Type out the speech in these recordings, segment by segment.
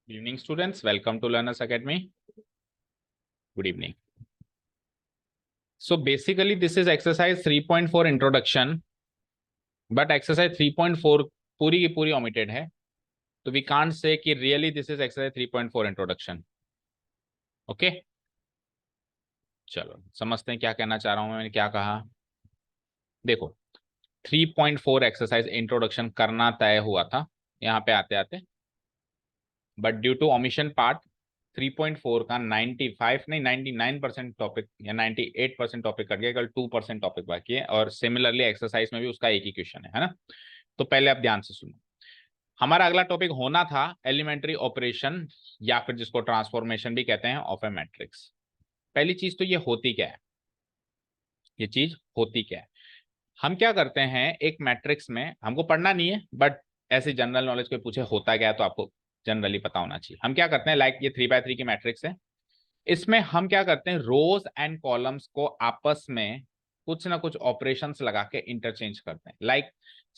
Evening students, welcome to Learners Academy. Good evening. So basically this is exercise 3.4 introduction, but exercise 3.4 पूरी की पूरी omitted है, तो we can't say कि really this is exercise 3.4 introduction. Okay? चलो समझते हैं क्या कहना चाह रहा हूं मैंने क्या कहा. देखो 3.4 एक्सरसाइज इंट्रोडक्शन करना तय हुआ था यहाँ पे आते आते, but due to omission part 3.4 का 95 नहीं 99% टॉपिक या 98% टॉपिक कट गया, कल 2% टॉपिक बाकी है. और सिमिलरली एक्सरसाइज में भी उसका एक ही क्वेश्चन है ना. तो पहले आप ध्यान से सुनो. हमारा अगला टॉपिक होना था एलिमेंट्री ऑपरेशन या फिर जिसको ट्रांसफॉर्मेशन भी कहते हैं ऑफ ए मैट्रिक्स. पहली चीज तो ये होती क्या है, ये चीज होती क्या है. हम क्या करते हैं एक मैट्रिक्स में, हमको पढ़ना नहीं है बट ऐसे जनरल नॉलेज कोई पूछे होता क्या है तो आपको जनरली पता होना चाहिए. हम क्या करते हैं, लाइक ये 3x3 की मैट्रिक्स है, इसमें हम क्या करते हैं रोज एंड कॉलम्स को आपस में कुछ ना कुछ ऑपरेशंस लगा के इंटरचेंज करते हैं. लाइक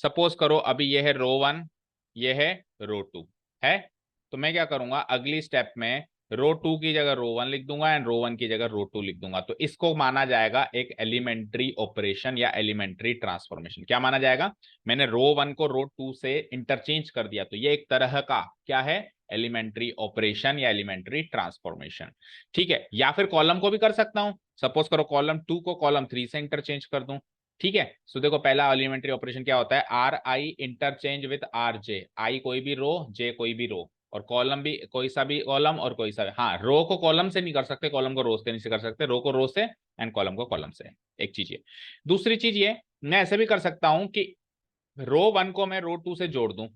सपोज करो अभी ये है रो 1, ये है रो 2 है, तो मैं क्या करूंगा अगली स्टेप में रो 2 की जगह रो 1 लिख दूंगा एंड रो 1 की जगह रो 2 लिख दूंगा. तो इसको माना जाएगा एक एलिमेंट्री ऑपरेशन या एलिमेंट्री ट्रांसफॉर्मेशन. क्या माना जाएगा, मैंने रो 1 को रो 2 से इंटरचेंज कर दिया, तो ये एक तरह का क्या है, एलिमेंट्री ऑपरेशन या एलिमेंट्री ट्रांसफॉर्मेशन. ठीक है, या फिर कॉलम को भी कर सकता हूं. सपोज करो कॉलम 2 को कॉलम 3 से इंटरचेंज कर दूं. ठीक है, सो देखो पहला एलिमेंट्री ऑपरेशन क्या होता है, R I interchange with R J. I कोई भी रो, जे कोई भी रो, और कॉलम भी कोई सा भी कॉलम और कोई सा भी. हाँ, रो को कॉलम से नहीं कर सकते, कॉलम को रो से नहीं कर सकते, रो को रो से एंड कॉलम को कॉलम से. एक चीज ये. दूसरी चीज ये, मैं ऐसे भी कर सकता हूं कि रो 1 को मैं रो 2 से जोड़ दूं,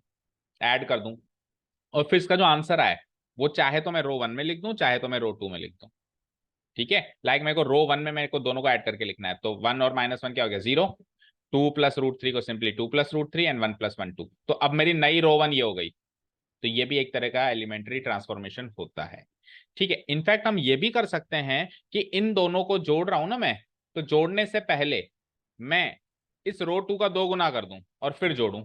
ऐड कर दूं, और फिर इसका जो आंसर आए वो चाहे तो मैं रो 1 में लिख दूं, चाहे तो मैं रो 2 में लिख दूं. ठीक है, लाइक मेरे को रो 1 में मेरे को दोनों को ऐड करके लिखना है, तो 1 और -1 क्या हो गया, 0. 2 प्लस रूट 3 को simply 2 plus root 3 and 1 plus 1 2. तो अब मेरी नई रो 1 ये हो गई. तो ये भी एक तरह का एलिमेंट्री ट्रांसफॉर्मेशन होता है. ठीक है, इनफैक्ट हम ये भी कर सकते हैं कि इन दोनों को जोड़ रहा हूं ना मैं, तो जोड़ने से पहले मैं इस रो 2 का 2 गुना कर दूं और फिर जोड़ूं.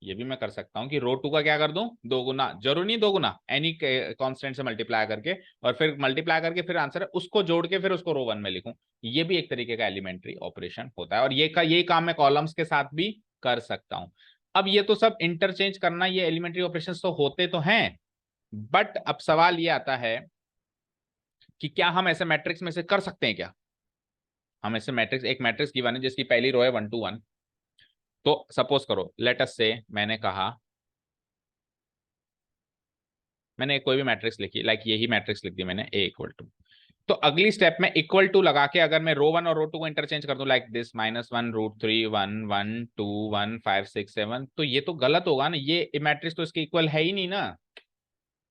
ये भी मैं कर सकता हूं कि रो 2 का क्या कर दूं, 2 गुना. जरूरी नहीं 2 गुना, एनी कांस्टेंट से मल्टीप्लाई करके, और फिर मल्टीप्लाई करके फिर आंसर है उसको जोड़ के फिर उसको रो 1 में लिखूं. ये भी एक तरीके का एलिमेंट्री ऑपरेशन होता है, और ये काम मैं कॉलम्स के साथ भी कर सकता हूं. अब ये तो सब इंटरचेंज करना, ये एलिमेंट्री ऑपरेशन तो होते तो हैं, बट अब सवाल ये आता है कि क्या हम ऐसे मैट्रिक्स में से कर सकते हैं क्या. हम ऐसे मैट्रिक्स, एक मैट्रिक्स गिवन है जिसकी पहली रो है 1 to 1. तो सपोज करो लेट अस से मैंने कहा, मैंने कोई भी मैट्रिक्स लिखी, लाइक यही मैट्रिक्स लिख दी मैंने a इक्वल टू. तो अगली स्टेप में इक्वल टू लगा के अगर मैं रो 1 और रो 2 को इंटरचेंज कर दूं, लाइक दिस -1 रूट 3 1 1 2 1 5 6 7, तो ये तो गलत होगा ना, ये मैट्रिक्स तो इसके इक्वल है ही नहीं ना.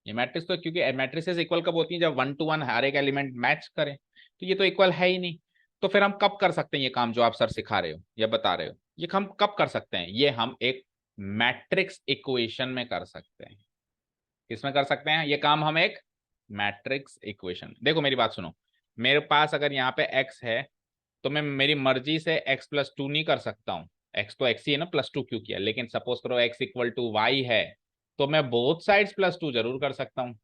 ये मैट्रिक्स तो, क्योंकि मैट्रिसेस इक्वल कब होती है, जब 1 to 1 हर एक एलिमेंट मैच करे, तो ये तो इक्वल है ही नहीं. तो फिर हम कब कर सकते हैं ये काम जो आप सर सिखा रहे हो या बता रहे हो, ये हम कब कर सकते हैं, ये हम एक मैट्रिक्स इक्वेशन में कर सकते हैं. किसमें कर सकते हैं ये काम, हम एक मैट्रिक्स इक्वेशन. देखो मेरी बात सुनो, मेरे पास अगर यहाँ पे x है, तो मैं मेरी मर्जी से x+2 नहीं कर सकता हूँ. x तो x ही है ना, +2 क्यों किया. लेकिन सपोज करो x इक्वल टू y है, तो मैं बोथ साइड्स +2 जरूर कर सकता हूँ.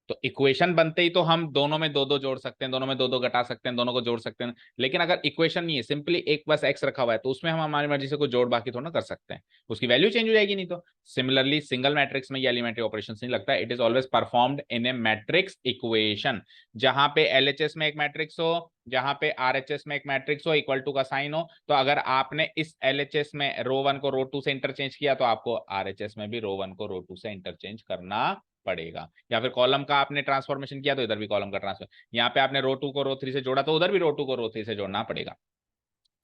तो इक्वेशन बनते ही तो हम दोनों में दो दो जोड़ सकते हैं, दोनों में दो दो घटा सकते हैं, दोनों को जोड़ सकते हैं. लेकिन अगर इक्वेशन नहीं है, सिंपली एक बस एक्स रखा हुआ है, तो उसमें हम हमारी मर्जी से कोई जोड़ बाकी थोड़ा ना कर सकते हैं, उसकी वैल्यू चेंज हो जाएगी नहीं तो. सिमिलरली सिंगल मैट्रिक्स में ये एलिमेंट्री ऑपरेशन नहीं लगता, it is always performed in a matrix equation. जहां पे एलएचएस में एक मैट्रिक्स हो, जहां पे आरएचएस में एक मैट्रिक्स हो, इक्वल टू का साइन हो, तो अगर आपने इस एलएचएस में रो 1 को रो 2 से इंटरचेंज किया, तो आपको आरएचएस में भी रो 1 को रो 2 से इंटरचेंज करना पड़ेगा. या फिर कॉलम का आपने ट्रांसफॉर्मेशन किया तो इधर भी कॉलम का ट्रांसफर, यहाँ पे आपने रो 2 को रो 3 से जोड़ा तो उधर भी रो 2 को रो 3 से जोड़ना पड़ेगा.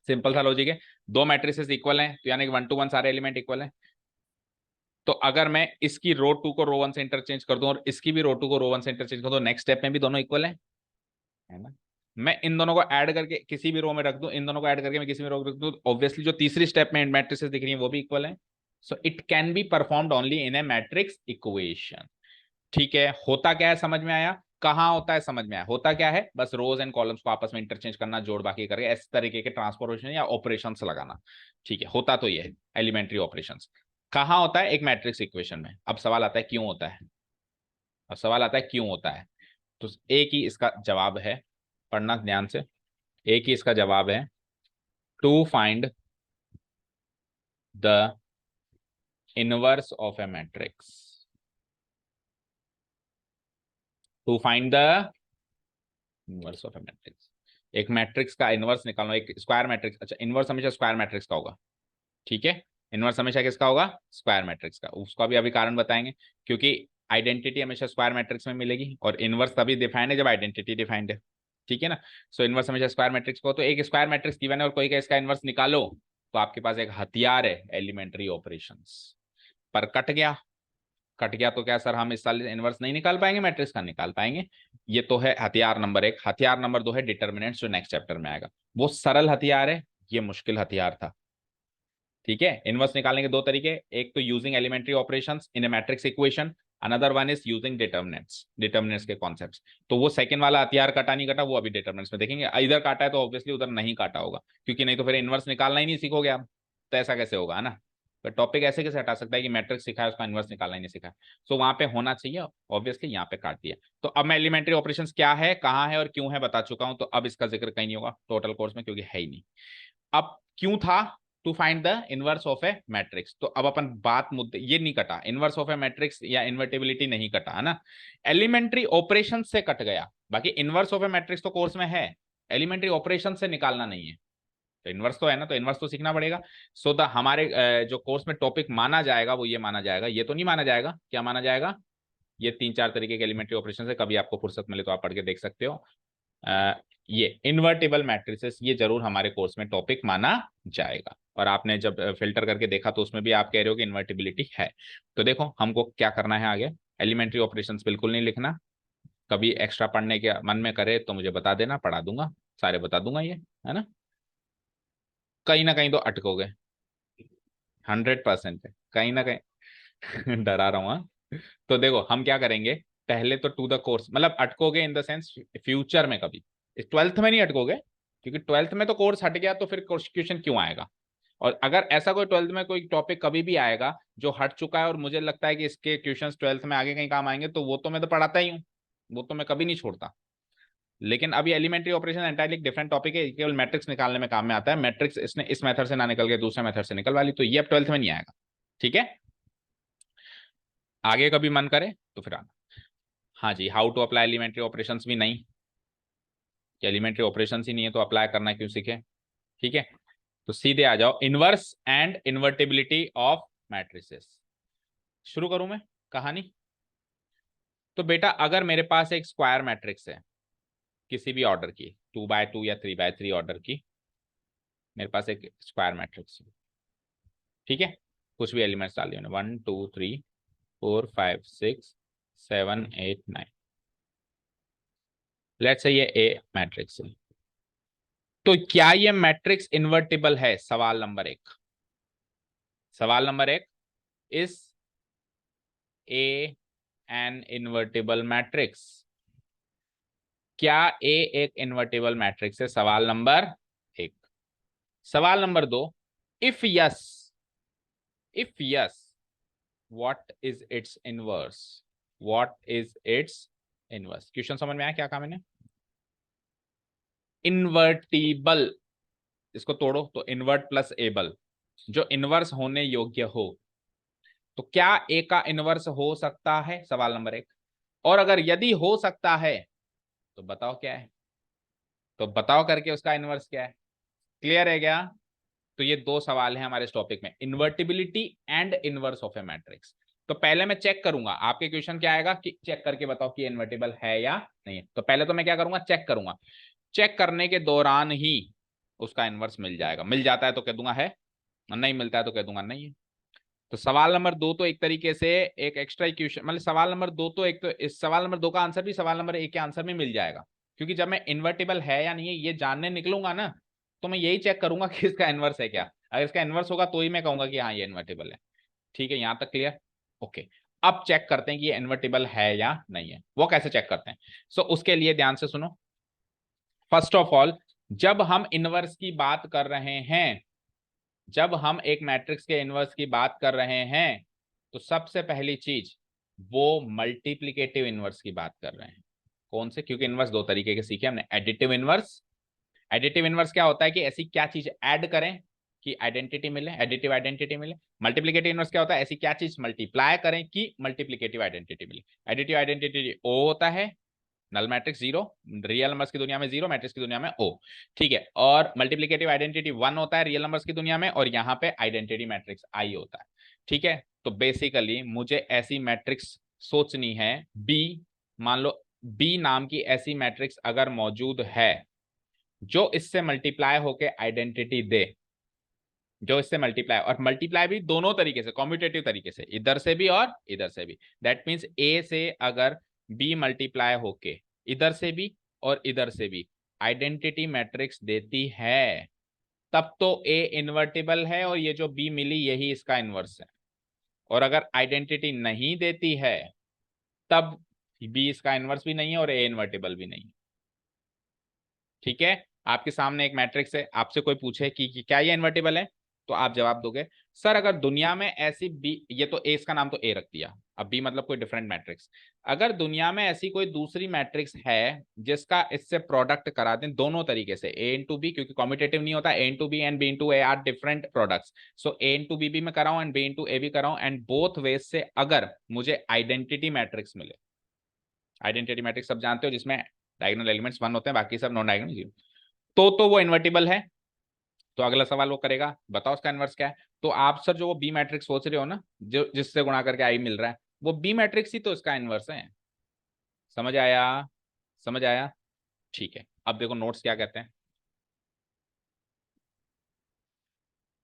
सिंपल सा लॉजिक है. दो मैट्रिसेस इक्वल हैं, तो यानी कि 1 to 1 सारे एलिमेंट इक्वल हैं. तो अगर मैं इसकी रो 2 को रो 1 से इंटरचेंज कर दूं और इसकी भी रो 2 को रो 1 से इंटरचेंज कर दूं, नेक्स्ट स्टेप में भी दोनों इक्वल है ना. मैं इन दोनों को ऐड करके किसी भी रो में रख दूं, इन दोनों को ऐड करके मैं किसी भी रो में रख दूं, ऑब्वियसली जो तीसरी स्टेप में मैट्रिसेस दिख रही है वो भी इक्वल है. So it can be performed only in a matrix equation. ठीक है, होता क्या है समझ में आया, कहां होता है समझ में आया. होता क्या है, बस रोज एंड कॉलम्स को आपस में इंटरचेंज करना, जोड़ बाकी करके इस तरीके के ट्रांसफॉर्मेशन या ऑपरेशंस लगाना. ठीक है, होता तो ये है एलिमेंट्री ऑपरेशंस. कहाँ होता है? एक मैट्रिक्स इक्वेशन में। अब सवाल आता है क्यों होता है, अब सवाल आता है क्यों होता है। तो एक ही इसका जवाब है, पढ़ना ध्यान से, एक ही इसका जवाब है, to find the inverse of a matrix, to find the inverse of a matrix. एक मैट्रिक्स का इनवर्स निकालना, एक स्क्वायर मैट्रिक्स, अच्छा इनवर्स हमेशा स्क्वायर मैट्रिक्स का होगा, ठीक है, इनवर्स हमेशा किसका होगा? स्क्वायर मैट्रिक्स का। उसका भी अभी कारण बताएंगे, क्योंकि आइडेंटिटी हमेशा स्क्वायर मैट्रिक्स में मिलेगी और इनवर्स तभी डिफाइंड है जब आइडेंटिटी डिफाइंड है, ठीक है ना। सो इनवर्स हमेशा स्क्वायर मैट्रिक्स को, तो एक स्क्वायर मैट्रिक्स गिवन है और कोई का इसका इनवर्स निकालो, तो आपके पास एक हथियार है एलिमेंट्री ऑपरेशंस। पर कट गया, कट गया तो क्या सर हम इस साल इनवर्स नहीं निकाल पाएंगे मैट्रिक्स का? निकाल पाएंगे। ये तो है हथियार नंबर एक। हथियार नंबर दो है डिटर्मिनेंट्स, जो नेक्स्ट चैप्टर में आएगा। वो सरल हथियार है, ये मुश्किल हथियार था, ठीक है। इनवर्स निकालने के दो तरीके, एक तो using elementary operations in a matrix equation, another one is using determinants, determinants के कॉन्सेप्ट्स। तो वो सेकंड वाला हथियार कटा नहीं कटा वो अभी डिटर्मिनेंट्स में देखेंगे। इधर काटा है तो ऑब्वियसली उधर नहीं काटा होगा, क्योंकि नहीं तो फिर इनवर्स निकालना ही नहीं सीखोगे आप, तो ऐसा कैसे होगा, है ना। तो टॉपिक ऐसे कैसे हटा सकता है कि मैट्रिक्स सिखाया उसका इनवर्स निकालना ही नहीं सिखाया। सो वहां पे होना चाहिए, ऑब्वियसली यहाँ पे काट दिया। तो अब मैं एलिमेंट्री ऑपरेशंस क्या है, कहाँ है और क्यों है बता चुका हूं, तो अब इसका जिक्र कहीं नहीं होगा टोटल कोर्स में, क्योंकि है ही नहीं। अब क्यों था? To find the inverse of a matrix. तो अब अपन बात मुद्दे, ये नहीं कटा, इनवर्स ऑफ ए मैट्रिक्स या इन्वर्टिबिलिटी नहीं कटा, है ना, एलिमेंट्री ऑपरेशन से कट गया। बाकी इनवर्स ऑफ ए मैट्रिक्स तो कोर्स में है, एलिमेंट्री ऑपरेशन से निकालना नहीं है। तो इनवर्स तो है ना, तो इनवर्स तो सीखना पड़ेगा। सो द हमारे जो कोर्स में टॉपिक माना जाएगा वो ये माना जाएगा, ये तो नहीं माना जाएगा, क्या माना जाएगा? ये तीन चार तरीके के एलिमेंट्री ऑपरेशन है, कभी आपको फुर्सत मिले तो आप पढ़ के देख सकते हो। ये इन्वर्टेबल मैट्रिसेस ये जरूर हमारे कोर्स में टॉपिक माना जाएगा। और आपने जब फिल्टर करके देखा तो उसमें भी आप कह रहे हो कि इन्वर्टिबिलिटी है। तो देखो हमको क्या करना है आगे, एलिमेंट्री ऑपरेशंस बिल्कुल नहीं लिखना। कभी एक्स्ट्रा पढ़ने के मन में करे तो मुझे बता देना, पढ़ा दूंगा, सारे बता दूंगा ये, है ना। कहीं ना कहीं तो अटकोगे, 100% है, कहीं ना कहीं डरा रहा हूँ, हाँ? तो देखो हम क्या करेंगे, पहले तो टू द कोर्स, मतलब अटकोगे इन द सेंस फ्यूचर में, कभी इस ट्वेल्थ में नहीं अटकोगे, क्योंकि ट्वेल्थ में तो कोर्स हट गया तो फिर क्वेश्चन क्यों आएगा। और अगर ऐसा कोई ट्वेल्थ में कोई टॉपिक कभी भी आएगा जो हट चुका है और मुझे लगता है कि इसके क्वेश्चंस ट्वेल्थ में आगे कहीं काम आएंगे, तो वो तो मैं तो पढ़ाता ही हूँ, वो तो मैं कभी नहीं छोड़ता। लेकिन अभी elementary operation entirely different topic है, केवल मैट्रिक्स निकालने में काम में आता है। मैट्रिक्स इसने इस मेथड से ना निकल के दूसरे मेथड से निकलवा ली, तो ये अब ट्वेल्थ में नहीं आएगा, ठीक है। आगे कभी मन करे तो फिर आना। हाँ जी, how to apply elementary operations भी नहीं, एलिमेंट्री ऑपरेशंस ही नहीं है तो अप्लाई करना क्यों सीखे, ठीक है। तो सीधे आ जाओ, इनवर्स एंड इन्वर्टिबिलिटी ऑफ मैट्रिसेस। शुरू करूं मैं कहानी। तो बेटा अगर मेरे पास एक स्क्वायर मैट्रिक्स है किसी भी ऑर्डर की, 2x2 या 3x3 ऑर्डर की, मेरे पास एक स्क्वायर मैट्रिक्स है, ठीक है, कुछ भी एलिमेंट्स डाल दिए 1 2 3 4 5 6 7 8 9, लेट्स से ये ए मैट्रिक्स है। तो क्या ये मैट्रिक्स इन्वर्टिबल है? सवाल नंबर एक, सवाल नंबर एक, is A an invertible matrix? क्या ए एक इन्वर्टिबल मैट्रिक्स है? सवाल नंबर एक। सवाल नंबर दो, if yes, if yes what is it's inverse, what is it's inverse. Question समझ में आया क्या कहा मैंने? इन्वर्टिबल, इसको तोड़ो तो इन्वर्ट प्लस एबल, जो इनवर्स होने योग्य हो। तो क्या ए का इनवर्स हो सकता है? सवाल नंबर एक। और अगर यदि हो सकता है तो बताओ क्या है, तो बताओ करके उसका इनवर्स क्या है। क्लियर है क्या? तो ये दो सवाल हैं हमारे इस टॉपिक में, invertibility and inverse of a matrix. तो पहले मैं चेक करूंगा, आपके क्वेश्चन क्या आएगा कि चेक करके बताओ कि इन्वर्टिबल है या नहीं है। तो पहले तो मैं क्या करूंगा, चेक करूंगा, चेक करने के दौरान ही उसका इनवर्स मिल जाएगा। मिल जाता है तो कह दूंगा है, नहीं मिलता है तो कह दूंगा नहीं है। तो सवाल नंबर दो तो एक तरीके से एक एक्स्ट्रा इक्वेशन, मतलब सवाल नंबर दो तो एक तो इस सवाल नंबर दो का आंसर भी सवाल नंबर एक के आंसर में मिल जाएगा, क्योंकि जब मैं इन्वर्टिबल है या नहीं है ये जानने निकलूंगा ना, तो मैं यही चेक करूंगा कि इसका इनवर्स है क्या। अगर इसका इनवर्स होगा तो ही मैं कहूंगा कि हाँ ये इन्वर्टिबल है। ठीक है, यहां तक क्लियर? ओके। अब चेक करते हैं कि ये इन्वर्टिबल है या नहीं है। वो कैसे चेक करते हैं? सो उसके लिए ध्यान से सुनो। फर्स्ट ऑफ ऑल, जब हम इनवर्स की बात कर रहे हैं जब हम एक मैट्रिक्स के इनवर्स की बात कर रहे हैं तो सबसे पहली चीज वो मल्टीप्लिकेटिव इनवर्स की बात कर रहे हैं। कौन से? क्योंकि इनवर्स दो तरीके के सीखे हमने, एडिटिव इनवर्स। एडिटिव इनवर्स क्या होता है कि ऐसी क्या चीज ऐड करें कि आइडेंटिटी मिले, एडिटिव आइडेंटिटी मिले। मल्टीप्लिकेटिव इनवर्स क्या होता है? ऐसी क्या चीज मल्टीप्लाई करें कि मल्टीप्लिकेटिव आइडेंटिटी मिले। एडिटिव आइडेंटिटी ओ होता है, null matrix zero, real numbers की दुनिया में जीरो, मैट्रिक्स की दुनिया में ओ। ठीक है। और मल्टीप्लिकेटिव आइडेंटिटी वन होता है रियल नंबर्स की दुनिया में, और यहाँ पे आइडेंटिटी मैट्रिक्स आई होता है। ठीक है। तो बेसिकली मुझे ऐसी मैट्रिक्स सोचनी है बी, मान लो बी नाम की ऐसी मैट्रिक्स अगर मौजूद है जो इससे मल्टीप्लाई होके आइडेंटिटी दे, जो इससे मल्टीप्लाई, और मल्टीप्लाई भी दोनों तरीके से, कॉम्यूटेटिव तरीके से, इधर से भी और इधर से भी। दैट मीन्स ए से अगर बी मल्टीप्लाई होके इधर से भी और इधर से भी आइडेंटिटी मैट्रिक्स देती है, तब तो ए इन्वर्टिबल है और ये जो बी मिली यही इसका इन्वर्स है। और अगर आइडेंटिटी नहीं देती है तब बी इसका इन्वर्स भी नहीं है और ए इन्वर्टिबल भी नहीं है। ठीक है। आपके सामने एक मैट्रिक्स है, आपसे कोई पूछे कि क्या ये इन्वर्टिबल है, तो आप जवाब दोगे सर अगर दुनिया में ऐसी बी, ये तो ए, इसका नाम तो ए रख दिया, अब बी मतलब कोई डिफरेंट मैट्रिक्स, अगर दुनिया में ऐसी कोई दूसरी मैट्रिक्स है जिसका इससे प्रोडक्ट करा दें दोनों तरीके से, ए इंटू बी, क्योंकि कॉम्यूटेटिव नहीं होता, A into B and B into A are different products, so A into B भी मैं कराऊं एंड बी इंटू ए भी कराऊं, एंड बोथ वेज से अगर मुझे आइडेंटिटी मैट्रिक्स मिले, आइडेंटिटी मैट्रिक्स सब जानते हो जिसमें डायगोनल एलिमेंट्स वन होते हैं, बाकी सब नॉन डायगोनल जीरो, तो वो इन्वर्टिबल है। तो अगला सवाल वो करेगा बताओ उसका इन्वर्स क्या है। तो आप सर जो वो बी मैट्रिक्स सोच रहे हो ना, जो जिससे गुणा करके आई मिल रहा है, वो बी मैट्रिक्स ही तो इसका इन्वर्स है। समझ आया? समझ आया? ठीक है। अब देखो नोट्स क्या कहते हैं।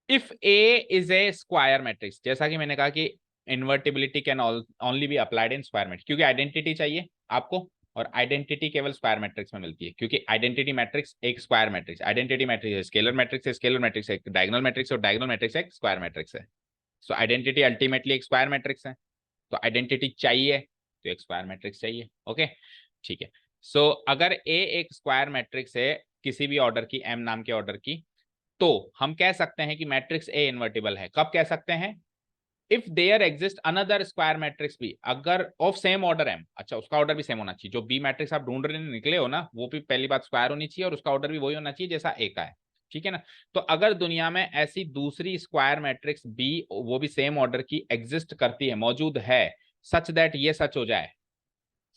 If A is a square matrix, जैसा कि मैंने कहा कि invertibility can only be applied in square matrix, क्योंकि आइडेंटिटी चाहिए आपको, और आइडेंटिटी केवल स्क्वायर मैट्रिक्स में मिलती है, क्योंकि आइडेंटिटी मैट्रिक्स एक square matrix, identity matrix scalar matrix है, स्केलर मैट्रिक्स एक डायगोनल मैट्रिक्स, और डायगोनल मैट्रिक्स एक स्क्वायर मैट्रिक्स है। सो आइडेंटिटी अल्टीमेटली एक स्क्वायर मैट्रिक्स है, तो आइडेंटिटी चाहिए तो एक स्क्वायर मैट्रिक्स चाहिए। ओके ठीक है। सो अगर ए एक स्क्वायर मैट्रिक्स है किसी भी ऑर्डर की, एम नाम के ऑर्डर की, तो हम कह सकते हैं कि मैट्रिक्स ए इन्वर्टिबल है। कब कह सकते हैं? If there exist another square matrix B, अगर ऑफ सेम ऑर्डर एम, अच्छा उसका ऑर्डर भी सेम होना चाहिए, जो बी मैट्रिक्स आप ढूंढ रहे निकले हो ना, वो भी पहली बात स्क्वायर होनी चाहिए और उसका ऑर्डर भी वही होना चाहिए जैसा ए का है। ठीक है ना? तो अगर दुनिया में ऐसी दूसरी स्क्वायर मैट्रिक्स बी, वो भी सेम ऑर्डर की एग्जिस्ट करती है, मौजूद है, सच दैट ये सच हो जाए,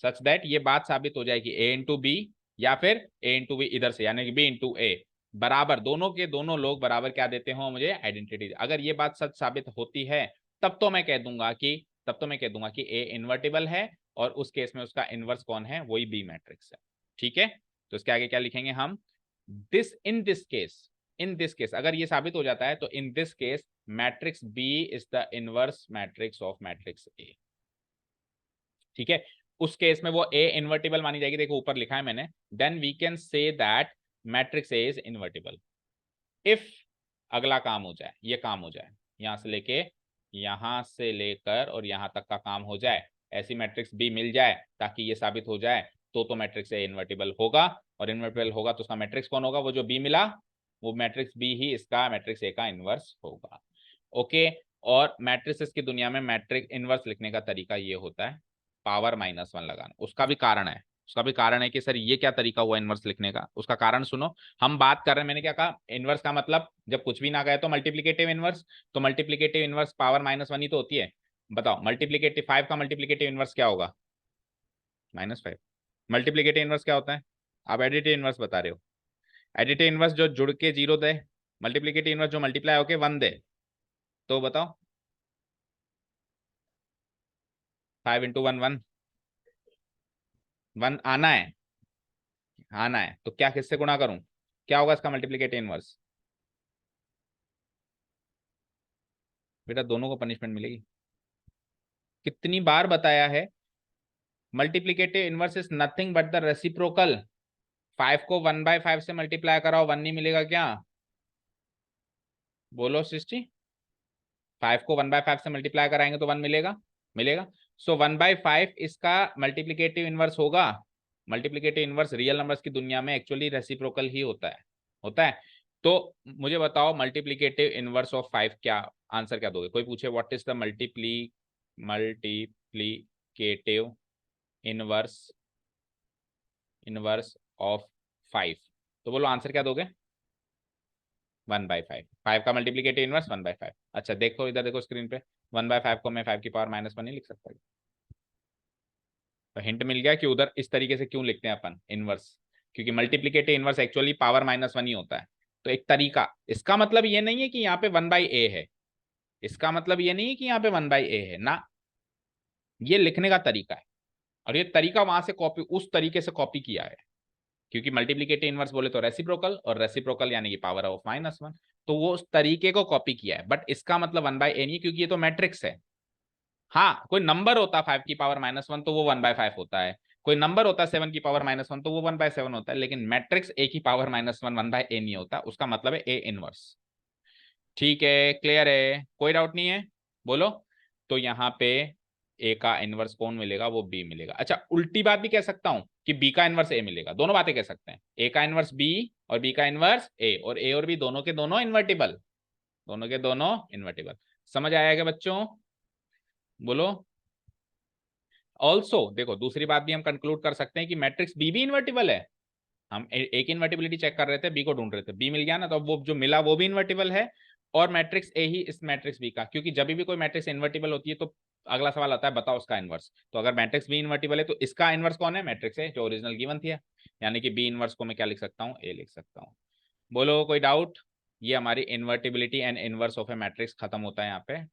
सच दैट ये बात साबित हो जाए कि ए इंटू बी या फिर ए इंटू बी इधर से, यानी कि बी इंटू ए बराबर, दोनों के दोनों लोग बराबर क्या देते हो मुझे? आइडेंटिटी। अगर ये बात सच साबित होती है तब तो मैं कह दूंगा कि, तब तो मैं कह दूंगा कि ए इन्वर्टिबल है, और उस केस में उसका इनवर्स कौन है? वही बी मैट्रिक्स है। ठीक है। तो इसके आगे क्या लिखेंगे हम? This in this case, in this case अगर ये साबित हो जाता है तो in this case matrix B is the inverse matrix of matrix A. ठीक है। उस केस में वो ए इन्वर्टिबल मानी जाएगी, देखो ऊपर लिखा है मैंने, then we can say that matrix A is invertible if अगला काम हो जाए, ये काम हो जाए, यहां से लेकर और यहां तक का काम हो जाए, ऐसी मैट्रिक्स बी मिल जाए ताकि ये साबित हो जाए, तो मैट्रिक्स ए इन्वर्टिबल होगा, और इन्वर्टिबल होगा तो उसका मैट्रिक्स कौन होगा? वो जो बी मिला वो मैट्रिक्स बी ही इसका मैट्रिक्स ए का इन्वर्स होगा। ओके। और मैट्रिक्स की दुनिया में मैट्रिक्स इन्वर्स लिखने का तरीका ये होता है, पावर -1 लगाना। उसका भी कारण है, उसका भी कारण है कि सर ये क्या तरीका हुआ इन्वर्स लिखने का, उसका कारण सुनो। हम बात कर रहे हैं, मैंने क्या कहा, इन्वर्स का मतलब जब कुछ भी ना गए तो मल्टीप्लिकेटिव इन्वर्स, तो मल्टीप्लिकेटिव इन्वर्स पावर -1 ही तो होती है। बताओ मल्टीप्लिकेटिव 5 का मल्टीप्लिकेटिव इन्वर्स क्या होगा? -5। मल्टीप्लिकेटिव इन्वर्स क्या होता है? आप एडिटिव इन्वर्स बता रहे हो, एडिटिव इन्वर्स जो जुड़ के जीरो दे, मल्टीप्लिकेटिव इन्वर्स जो मल्टीप्लाई होके 1 दे, तो बताओ 5 इंटू 1 1, 1 आना है, आना है, तो क्या किससे गुणा करूं? क्या होगा इसका मल्टीप्लिकेटिव इनवर्स? बेटा दोनों को पनिशमेंट मिलेगी। कितनी बार बताया है, multiplicative inverse is nothing but the reciprocal. 5 को 1/5 से मल्टीप्लाई कराओ, 1 नहीं मिलेगा क्या? बोलो सृष्टि। 5 को 1/5 से मल्टीप्लाई कराएंगे तो 1 मिलेगा, मिलेगा। सो 1/5 इसका मल्टीप्लिकेटिव इनवर्स होगा। मल्टीप्लिकेटिव इनवर्स रियल नंबर्स की दुनिया में एक्चुअली रेसिप्रोकल ही होता है, होता है। तो मुझे बताओ मल्टीप्लीकेटिव इनवर्स ऑफ 5 क्या, आंसर क्या दोगे? कोई पूछे what is the multiplicative inverse inverse of 5, तो बोलो आंसर क्या दोगे? 1/5। 5 का मल्टीप्लीकेटिव इनवर्स 1/5। अच्छा देखो इधर, देखो स्क्रीन पे, 1/5 को मैं 5 की पावर -1 नहीं लिख सकता? तो हिंट मिल गया कि उधर इस तरीके से क्यों लिखते हैं अपन इनवर्स, क्योंकि मल्टीप्लीकेटिव इनवर्स एक्चुअली पावर -1 ही होता है। तो एक तरीका, इसका मतलब ये नहीं है कि यहाँ पे 1/a है, इसका मतलब ये नहीं है कि यहाँ पे 1/a है ना, ये लिखने का तरीका है। और ये तरीका वहां से कॉपी, उस तरीके से कॉपी किया है, क्योंकि मल्टीप्लीकेटिव इनवर्स बोले तो रेसिप्रोकल, और रेसिप्रोकल यानी कि पावर ऑफ -1, तो वो उस तरीके को कॉपी किया है। बट इसका मतलब 1/a नहीं, क्योंकि ये तो मैट्रिक्स है। हाँ, कोई नंबर होता 5 की पावर -1 तो वो 1/5 होता है, कोई नंबर होता 7 की पावर -1 तो वो 1/7 होता है, लेकिन मैट्रिक्स ए की पावर -1 1/a नहीं होता, उसका मतलब है ए इनवर्स। ठीक है, क्लियर है, कोई डाउट नहीं है? बोलो। तो यहाँ पे ए का इनवर्स कौन मिलेगा? वो बी मिलेगा। अच्छा उल्टी बात भी कह सकता हूं कि बी का इनवर्स ए मिलेगा, दोनों बातें कह सकते हैं, ए का इनवर्स बी और बी का इनवर्स ए, और ए और बी दोनों के दोनों इन्वर्टिबल, दोनों के दोनों इन्वर्टिबल। समझ आया क्या बच्चों? बोलो। ऑल्सो देखो दूसरी बात भी हम कंक्लूड कर सकते हैं कि मैट्रिक्स बी भी इन्वर्टिबल है। हम एक इन्वर्टिबिलिटी चेक कर रहे थे, बी को ढूंढ रहे थे, बी मिल गया ना, तो अब वो जो मिला वो भी इन्वर्टिबल है, और मैट्रिक्स ए ही इस मैट्रिक्स बी का, क्योंकि जब भी कोई मैट्रिक्स इन्वर्टिबल होती है तो अगला सवाल आता है बताओ उसका इनवर्स। तो अगर मैट्रिक्स बी इन्वर्टिबल है तो इसका इनवर्स कौन है? मैट्रिक्स ए जो ओरिजिनल गिवन थी, यानी कि बी इनवर्स को मैं क्या लिख सकता हूँ? ए लिख सकता हूँ। बोलो कोई डाउट? ये हमारी invertibility and inverse of a matrix खत्म होता है यहाँ पे।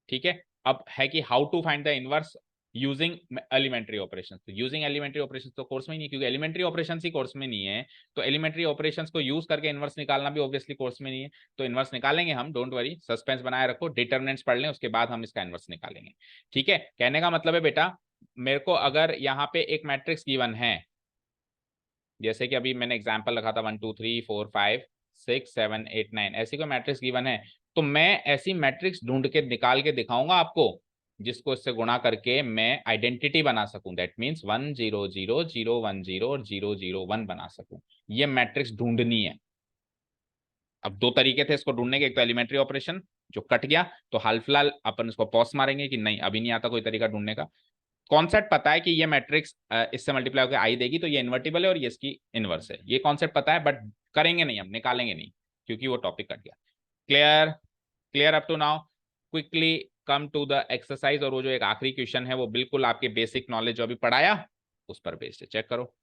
ठीक है, अब है कि how to find the inverse using elementary operations. तो यूजिंग एलिमेंट्री ऑपरेशंस तो कोर्स में ही नहीं है, क्योंकि एलिमेंट्री ऑपरेशंस ही कोर्स में नहीं है, तो एलिमेंट्री ऑपरेशंस को यूज करके इनवर्स निकालना भी ऑब्वियसली कोर्स में नहीं है। तो इनवर्स निकालेंगे हम, डोंट वरी, सस्पेंस बनाए रखो, डिटर्मिनेंट्स पढ़ लें उसके बाद हम इसका इनवर्स निकालेंगे। ठीक है, कहने का मतलब है बेटा, मेरे को अगर यहाँ पे एक मैट्रिक्स गिवन है, जैसे कि अभी मैंने एग्जाम्पल रखा था 1 2 3 4 5 6 7 8 9, ऐसी कोई मैट्रिक्स गिवन है, तो मैं ऐसी मैट्रिक्स ढूंढ के निकाल के दिखाऊंगा आपको, जिसको इससे गुणा करके मैं आइडेंटिटी बना सकूं, दैट मीन्स 1 0 0 0 1 0 और 0 0 1 बना सकूं। ये मैट्रिक्स ढूंढनी है। अब दो तरीके थे इसको ढूंढने के, एक तो एलिमेंट्री ऑपरेशन जो कट गया, तो हाल फिलहाल अपन इसको पॉज मारेंगे कि नहीं अभी नहीं आता कोई तरीका ढूंढने का। कॉन्सेप्ट पता है कि ये मैट्रिक्स इससे मल्टीप्लाई होकर आई देगी, तो ये इन्वर्टिबल है और ये इसकी इनवर्स है, ये कॉन्सेप्ट पता है, बट करेंगे नहीं, हम निकालेंगे नहीं, क्योंकि वो टॉपिक कट गया। Clear? Clear up to now? Quickly come to the exercise, और वो जो एक आखिरी क्वेश्चन है वो बिल्कुल आपके बेसिक नॉलेज जो अभी पढ़ाया उस पर बेस्ड है, चेक करो।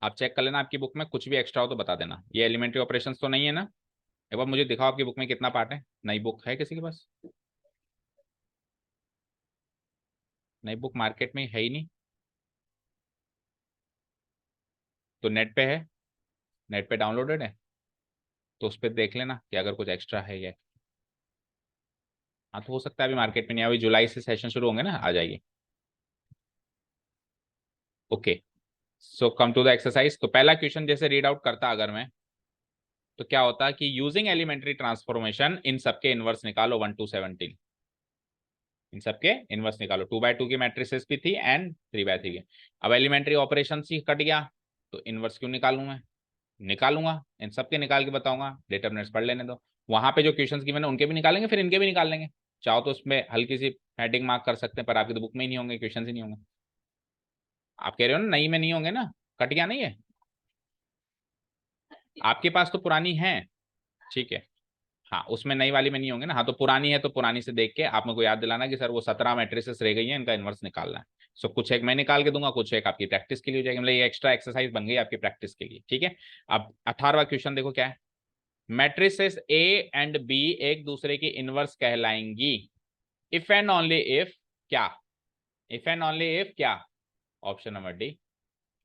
आप चेक कर लेना आपकी बुक में, कुछ भी एक्स्ट्रा हो तो बता देना। ये एलिमेंट्री ऑपरेशंस तो नहीं है ना? एक बार मुझे दिखाओ आपकी बुक में कितना पार्ट है। नई बुक है किसी के पास? नई बुक मार्केट में है ही नहीं, तो नेट पे है, नेट पे डाउनलोडेड है, तो उस पर देख लेना कि अगर कुछ एक्स्ट्रा है या। हाँ तो हो सकता है अभी मार्केट में नहीं, अभी जुलाई से सेशन शुरू होंगे ना, आ जाएगी। Okay, so come to the exercise. तो पहला क्वेश्चन जैसे रीड आउट करता अगर मैं, तो क्या होता है कि यूजिंग एलिमेंट्री ट्रांसफॉर्मेशन इन सबके इनवर्स निकालो 1 to 17, इन सबके इनवर्स निकालो। 2/2 की मैट्रिसेस भी थी एंड 3/3 की। अब एलिमेंट्री ऑपरेशन ही कट गया, तो इनवर्स क्यों निकालूं मैं? निकालूंगा, इन सबके निकाल के बताऊंगा, डिटरमिनेंट्स पढ़ लेने दो। वहां पे जो क्वेश्चंस गिवन है उनके भी निकालेंगे, फिर इनके भी निकाल लेंगे। चाहो तो उसमें हल्की सी हेडिंग मार्क कर सकते हैं, पर आपकी तो बुक में ही नहीं होंगे, क्वेश्चन ही नहीं होंगे। आप कह रहे हो ना नई में नहीं होंगे ना, कट गया नहीं है आपके पास, तो पुरानी है। ठीक है, हाँ उसमें नई वाली में नहीं होंगे ना, हाँ तो पुरानी है तो पुरानी से देख के आप मेरे को याद दिलाना कि सर वो 17 मैट्रिसेस रह गई हैं, इनका इनवर्स निकालना है। सो कुछ एक मैं निकाल के दूंगा, कुछ एक आपकी प्रैक्टिस के लिए हो जाएगी, मतलब ये एक्स्ट्रा एक्सरसाइज बन गई आपकी प्रैक्टिस के लिए। ठीक है, अब 18वां क्वेश्चन देखो क्या है। मैट्रिसेस ए एंड बी एक दूसरे की इनवर्स कहलाएंगी इफ एंड ओनली इफ क्या? इफ एंड ओनली इफ क्या? Option number D,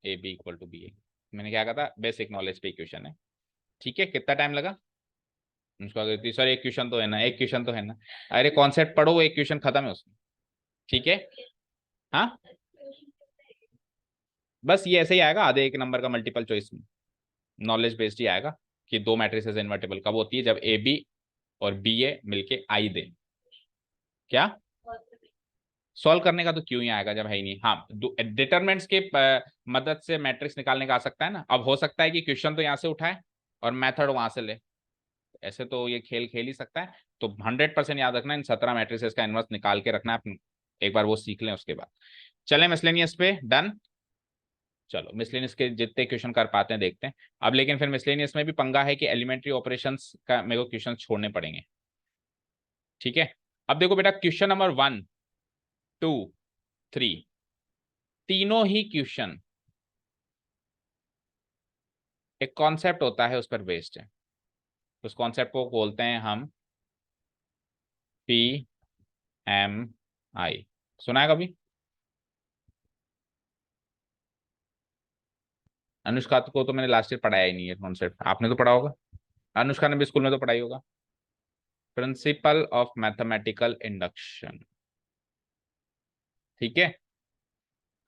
A B equal to B A. मैंने क्या कहा था, बेसिक नॉलेज पे क्वेश्चन है। ठीक है, कितना टाइम लगा? उसको अगर सर एक क्वेश्चन तो है ना, एक क्वेश्चन तो है ना, अरे कॉन्सेप्ट पढ़ो, वो एक क्वेश्चन खत्म है उसमें। ठीक है, हाँ बस ये ऐसे ही आएगा, आधे एक नंबर का मल्टीपल चॉइस में, नॉलेज बेस्ड ही आएगा। कि दो मैट्रिसेस इन्वर्टेबल कब होती है, जब ए बी और बी ए मिलके आई दे। क्या सॉल्व करने का तो क्यों ही आएगा जब है ही नहीं। हाँ, डिटरमिनेंट्स के मदद से मैट्रिक्स निकालने का आ सकता है ना। अब हो सकता है कि क्वेश्चन तो यहाँ से उठाए और मेथड वहां से ले, ऐसे तो ये खेल खेल ही सकता है। तो 100% याद रखना, इन 17 मैट्रिसेस का इनवर्स निकाल के रखना है, एक बार वो सीख लें उसके बाद चले मिसलेनियस पे। डन। चलो मिसलेनियस के जितने क्वेश्चन कर पाते हैं देखते हैं अब। लेकिन फिर मिसलेनियस में भी पंगा है कि एलिमेंट्री ऑपरेशंस का मेरे को क्वेश्चन छोड़ने पड़ेंगे। ठीक है, अब देखो बेटा, क्वेश्चन नंबर 1, 2, 3, तीनों ही क्वेश्चन एक कॉन्सेप्ट होता है उस पर बेस्ड है। उस कॉन्सेप्ट को बोलते हैं हम पी एम आई। सुना है कभी? अनुष्का को तो मैंने लास्ट ईयर पढ़ाया ही नहीं है कॉन्सेप्ट, आपने तो पढ़ा होगा, अनुष्का ने भी स्कूल में तो पढ़ाई होगा। Principle of mathematical induction. ठीक है,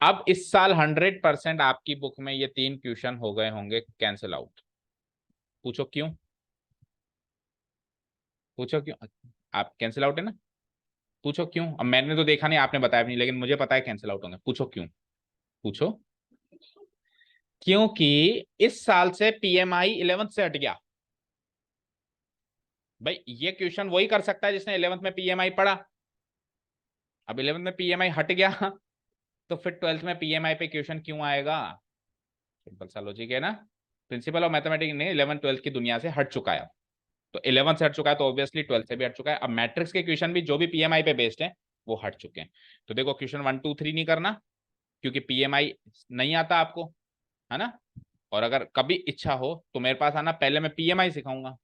अब इस साल 100% आपकी बुक में ये 3 क्वेश्चन हो गए होंगे कैंसिल आउट। पूछो क्यों, पूछो क्यों। आप कैंसिल आउट है ना, पूछो क्यों। अब मैंने तो देखा नहीं, आपने बताया भी नहीं, लेकिन मुझे पता है कैंसिल आउट होंगे। पूछो क्यों, पूछो। क्योंकि इस साल से पीएमआई 11th से हट गया। भाई ये क्वेश्चन वही कर सकता है जिसने 11th में पीएमआई पढ़ा। अब 11th में पीएमआई हट गया तो फिर 12th में पीएमआई पे क्वेश्चन क्यों आएगा? सिंपल सा लॉजिक है ना। प्रिंसिपल ऑफ मैथमेटिक्स ने 11th 12th की दुनिया से हट चुका है। तो 11th से हट चुका है तो ऑब्वियसली 12th से भी हट चुका है। अब मैट्रिक्स के क्वेश्चन भी जो भी पीएमआई पे बेस्ड है वो हट चुके हैं। तो देखो क्वेश्चन 1 2 3 नहीं करना, क्योंकि पीएमआई नहीं आता आपको, है ना। और अगर कभी इच्छा हो तो मेरे पास आना, पहले मैं पीएमआई सिखाऊंगा,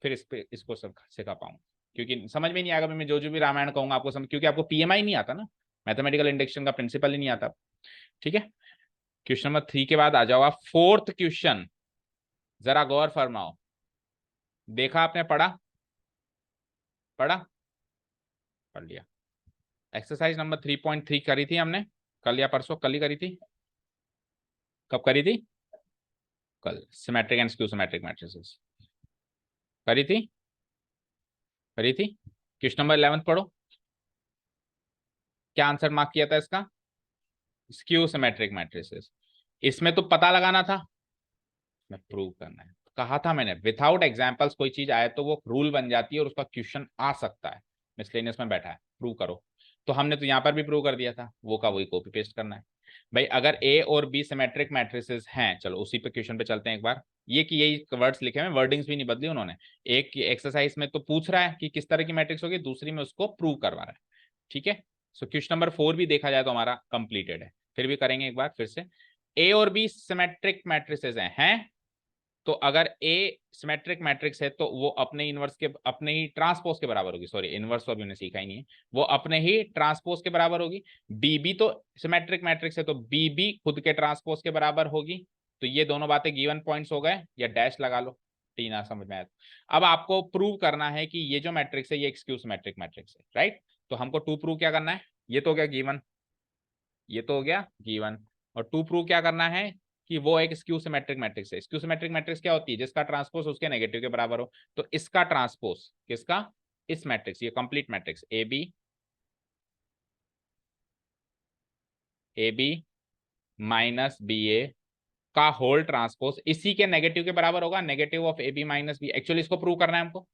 फिर इस पे इसको सिखा पाऊंगा। क्योंकि समझ में नहीं आएगा मैं जो भी रामायण कहूंगा आपको समझ, क्योंकि आपको पीएमआई नहीं आता ना, मैथमेटिकल इंडक्शन का प्रिंसिपल ही नहीं आता। ठीक है, क्वेश्चन नंबर 3 के बाद आ जाओ आप 4th क्वेश्चन। जरा गौर फरमाओ, देखा आपने, पढ़ा, पढ़ा, पढ़ लिया। एक्सरसाइज नंबर 3.3 करी थी हमने कल या परसों, कल ही करी थी। कब करी थी? कल। Symmetric and skew symmetric matrices करी थी, करी थी। क्वेश्चन नंबर 11 पढ़ो, क्या आंसर मार्क किया था इसका? Skew symmetric matrices. इसमें तो पता लगाना था, मैं प्रूव करना है। कहा था मैंने, विदाउट एग्जांपल्स कोई चीज आए तो वो रूल बन जाती है और उसका क्वेश्चन आ सकता है। मिसलेनियस में बैठा है, प्रूव करो। तो हमने तो यहाँ पर भी प्रूव कर दिया था, वो का वही कॉपी पेस्ट करना है। भाई अगर ए और बी सिमेट्रिक मैट्रिसेस हैं, चलो उसी पे क्वेश्चन पे चलते हैं एक बार। ये कि यही वर्ड्स लिखे हुए, वर्डिंग्स भी नहीं बदली उन्होंने। एक एक्सरसाइज में तो पूछ रहा है कि किस तरह की मैट्रिक्स होगी, दूसरी में उसको प्रूव करवा रहा है। ठीक है, सो क्वेश्चन नंबर 4 भी देखा जाए तो हमारा कंप्लीटेड है। फिर भी करेंगे एक बार फिर से। ए और बी सिमेट्रिक मैट्रिसेस हैं। तो अगर ए सिमेट्रिक मैट्रिक्स है तो वो अपने इनवर्स के, अपने ही ट्रांसपोज के बराबर होगी। सॉरी, इनवर्स तो अभी हमने सीखा ही नहीं है, वो अपने ही ट्रांसपोज के बराबर होगी। बी भी तो सिमेट्रिक मैट्रिक्स है तो बी भी खुद के ट्रांसपोज के बराबर होगी। तो ये दोनों बातें गिवन पॉइंट्स हो गए, या डैश लगा लो, टीना समझ में आया। अब आपको प्रूव करना है कि ये जो मैट्रिक्स है ये स्क्यू सिमेट्रिक मैट्रिक्स है, राइट। तो हमको टू प्रूव क्या करना है, ये तो हो गया गिवन, ये तो हो गया गिवन। और टू प्रूव क्या करना है कि वो एक स्क्यू सिमेट्रिक मैट्रिक्स है। स्क्यू सिमेट्रिक मैट्रिक्स क्या होती है? जिसका ट्रांसपोज उसके नेगेटिव के बराबर हो। तो इसका ट्रांसपोज किसका? इस मैट्रिक्स, ये complete matrix A B minus B A का होल ट्रांसपोज इसी के नेगेटिव के बराबर होगा। Negative of A B minus B, actually इसको प्रूव करना है हमको।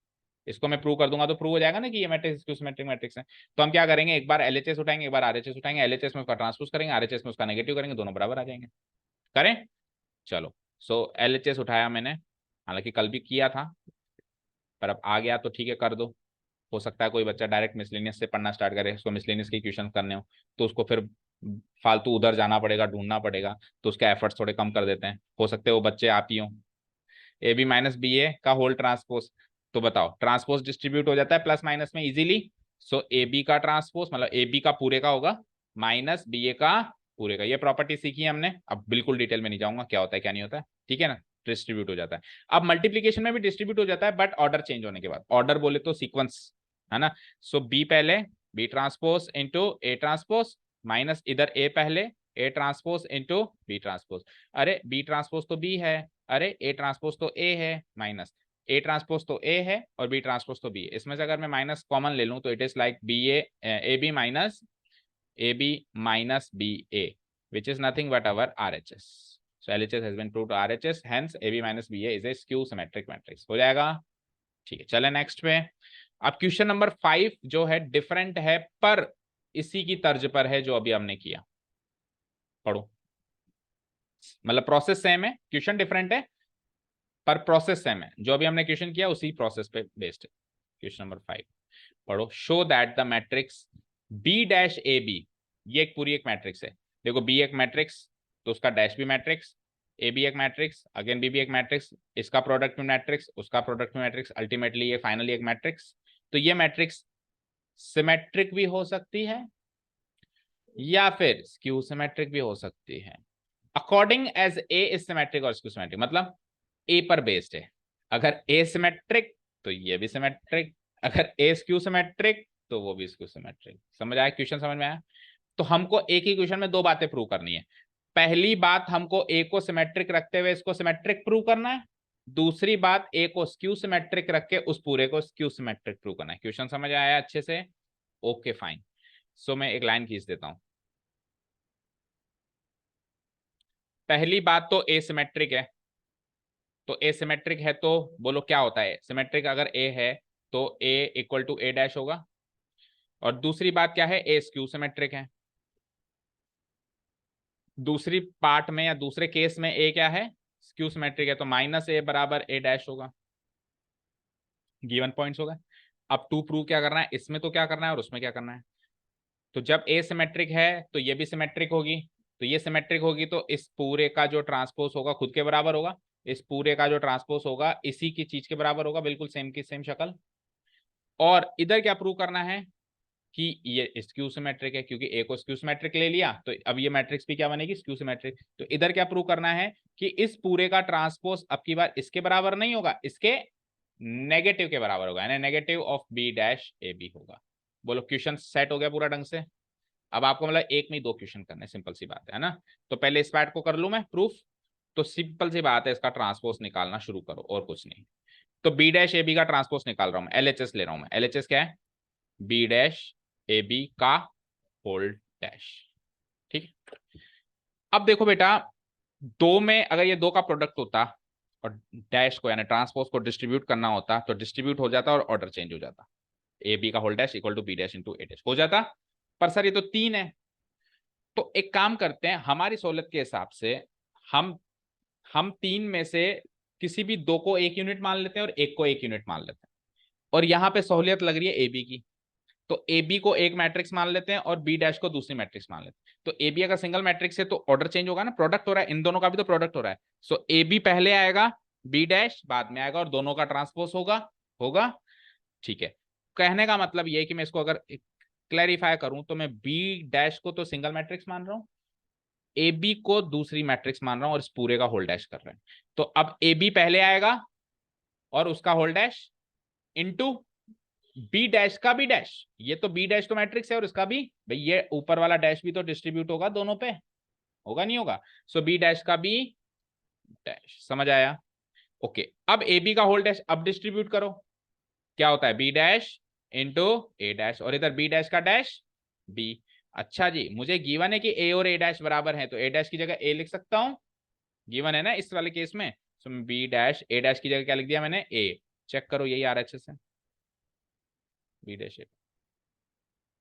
इसको मैं प्रूव कर दूंगा तो प्रूव हो जाएगा ना कि ये मैट्रिक्स स्क्यू सिमेट्रिक मैट्रिक्स है। तो हम क्या करेंगे, एक बार एलएचएस उठाएंगे, एक बार आरएचएस उठाएंगे। एलएचएस में उसका ट्रांसपोज करेंगे, आरएचएस में उसका नेगेटिव करेंगे, दोनों बराबर आ जाएंगे। करें, चलो। सो एलएचएस उठाया मैंने, हालांकि कल भी किया था, पर अब आ गया तो ठीक है, कर दो। हो सकता है कोई बच्चा डायरेक्ट मिसलेनियस से पढ़ना स्टार्ट करे, उसको मिसलेनियस के क्वेश्चन करने हो तो उसको फिर फालतू उधर जाना पड़ेगा, ढूंढना पड़ेगा, तो उसके एफर्ट्स थोड़े कम कर देते हैं। हो सकते हैं वो बच्चे आप ही हो। ए बी माइनस बी ए का होल ट्रांसपोज, तो बताओ ट्रांसपोज डिस्ट्रीब्यूट हो जाता है प्लस माइनस में इजीली। सो ए बी का ट्रांसपोज मतलब ए बी का पूरे का होगा माइनस बी ए का पूरे का। ये प्रॉपर्टी सीखी है हमने, अब बिल्कुल डिटेल में नहीं जाऊंगा क्या होता है क्या नहीं होता है, ठीक है ना। डिस्ट्रीब्यूट हो जाता है। अब मल्टीप्लीकेशन में भी डिस्ट्रीब्यूट हो जाता है, बट ऑर्डर चेंज होने के बाद। ऑर्डर बोले तो सीक्वेंस, है ना। सो बी पहले, B transpose into A transpose, minus इधर ए पहले, A transpose into B transpose. अरे बी ट्रांसपोज तो बी है, अरे ए ट्रांसपोज तो ए है, माइनस ए ट्रांसपोज तो ए है और बी ट्रांसपोज तो बी है। इसमें से अगर मैं माइनस कॉमन ले लूं तो it is like B A B minus B A, which is nothing but our RHS. So LHS has been proved to RHS, hence AB minus BA is a skew symmetric matrix। हो जाएगा, ठीक है। चले next पे। अब question नंबर 5 जो है डिफरेंट है पर इसी की तर्ज पर है जो अभी हमने किया। पढ़ो, मतलब प्रोसेस सेम है, क्वेश्चन डिफरेंट है पर प्रोसेस सेम है। जो अभी हमने क्वेश्चन किया उसी प्रोसेस पे बेस्ड है। क्वेश्चन नंबर 5 पढ़ो। Show that the matrix B dash A B, ये एक पूरी एक मैट्रिक्स है। देखो बी एक मैट्रिक्स तो उसका डैश भी मैट्रिक्स, ए बी एक मैट्रिक्स, अगेन बी भी एक मैट्रिक्स, इसका प्रोडक्ट में मैट्रिक्स, उसका प्रोडक्ट में मैट्रिक्स, अल्टीमेटली ये फाइनली एक मैट्रिक्स। तो ये मैट्रिक्स सिमेट्रिक भी हो सकती है या फिर स्क्यू सिमेट्रिक भी हो सकती है, according as A is symmetric और स्क्यू सिमेट्रिक। मतलब ए पर बेस्ड है। अगर ए सिमेट्रिक तो ये भी सिमेट्रिक, अगर ए स्क्यू सिमेट्रिक तो वो भी स्क्यू सिमेट्रिक। समझ आया, क्वेश्चन समझ में आया? तो हमको एक ही क्वेश्चन में दो बातें प्रूव करनी है। पहली बात, हमको ए को सिमेट्रिक रखते हुए इसको सिमेट्रिक प्रूव करना है। दूसरी बात, ए को स्क्यू सिमेट्रिक रख के उस पूरे को स्क्यू सिमेट्रिक प्रूव करना है। क्वेश्चन समझ आया अच्छे से? Okay fine. सो मैं एक लाइन खींच देता हूं। पहली बात तो ए सिमेट्रिक है, तो ए सिमेट्रिक है तो बोलो क्या होता है सिमेट्रिक? अगर ए है तो ए इक्वल टू ए डैश होगा। और दूसरी बात क्या है? ए स्क्यू सिमेट्रिक है। दूसरी पार्ट में या दूसरे केस में ए क्या है? स्क्यू सिमेट्रिक है, तो माइनस ए बराबर ए डैश होगा। गिवन पॉइंट्स होगा। अब टू प्रूव क्या करना है, इसमें तो क्या करना है और उसमें क्या करना है। तो जब ए सिमेट्रिक है तो ये भी सिमेट्रिक होगी, तो ये सिमेट्रिक होगी तो इस पूरे का जो ट्रांसपोज होगा खुद के बराबर होगा, इस पूरे का जो ट्रांसपोज होगा इसी की चीज के बराबर होगा, बिल्कुल सेम की सेम शक्ल। और इधर क्या प्रूव करना है कि ये स्क्यू सिमेट्रिक है, क्योंकि ए को स्क्यू सिमेट्रिक ले लिया तो अब ये मैट्रिक्स भी क्या बनेगी? Skew symmetric. तो इधर क्या प्रूव करना है कि इस पूरे का ट्रांसपोज अब की बार इसके बराबर नहीं होगा, इसके नेगेटिव के बराबर होगा, यानी negative of B dash A B होगा। बोलो क्वेश्चन सेट हो गया पूरा ढंग से? अब आपको मतलब एक में ही दो क्वेश्चन करने, सिंपल सी बात है ना। तो पहले इस पार्ट को कर लूं मैं प्रूफ। तो सिंपल सी बात है, इसका ट्रांसपोज निकालना शुरू करो और कुछ नहीं। तो बी डैश ए बी का ट्रांसपोज निकाल रहा हूं मैं, एलएचएस ले रहा हूं मैं। एलएचएस क्या है? बी डैश ए बी का होल डैश। ठीक है। अब देखो बेटा, दो में अगर ये दो का प्रोडक्ट होता और डैश को यानी ट्रांसपोज को डिस्ट्रीब्यूट करना होता तो डिस्ट्रीब्यूट हो जाता और ऑर्डर चेंज हो जाता। ए बी का whole dash equal to B dash into A dash हो जाता। पर सर ये तो तीन है। तो एक काम करते हैं, हमारी सहूलियत के हिसाब से हम तीन में से किसी भी दो को एक यूनिट मान लेते हैं और एक को एक यूनिट मान लेते हैं। और यहां पे सहूलियत लग रही है ए बी की, तो ए बी को एक मैट्रिक्स मान लेते हैं और बी डैश को दूसरी मैट्रिक्स मान लेते हैं। तो ए बी अगर सिंगल मैट्रिक्स है तो ऑर्डर चेंज होगा ना, प्रोडक्ट हो रहा है, इन दोनों का भी तो प्रोडक्ट हो रहा है। सो ए बी पहले आएगा, बी डैश बाद में आएगा और दोनों का ट्रांसपोज होगा होगा ठीक है। कहने का मतलब ये है कि मैं इसको अगर क्लैरिफाई करूं तो मैं बी डैश को तो सिंगल मैट्रिक्स मान रहा हूं, ए बी को दूसरी मैट्रिक्स मान रहा हूं और इस पूरे का होल डैश कर रहे हैं। तो अब ए बी पहले आएगा और उसका whole dash into B dash का बी डैश। ये तो बी डैश तो मैट्रिक्स है और इसका भी, भाई ये ऊपर वाला डैश भी तो डिस्ट्रीब्यूट होगा दोनों पे, होगा नहीं होगा? सो बी डैश का बी डैश। समझ आया? ओके। अब ए बी का होल डैश अब डिस्ट्रीब्यूट करो, क्या होता है? B dash into A dash और इधर बी डैश का डैश बी। अच्छा जी, मुझे गिवन है कि ए और ए डैश बराबर है तो ए डैश की जगह ए लिख सकता हूं, गिवन है ना इस वाले केस में। सो बी डैश, ए डैश की जगह क्या लिख दिया मैंने? ए। चेक करो, यही आ रहा है अच्छे से, बी डैश ए।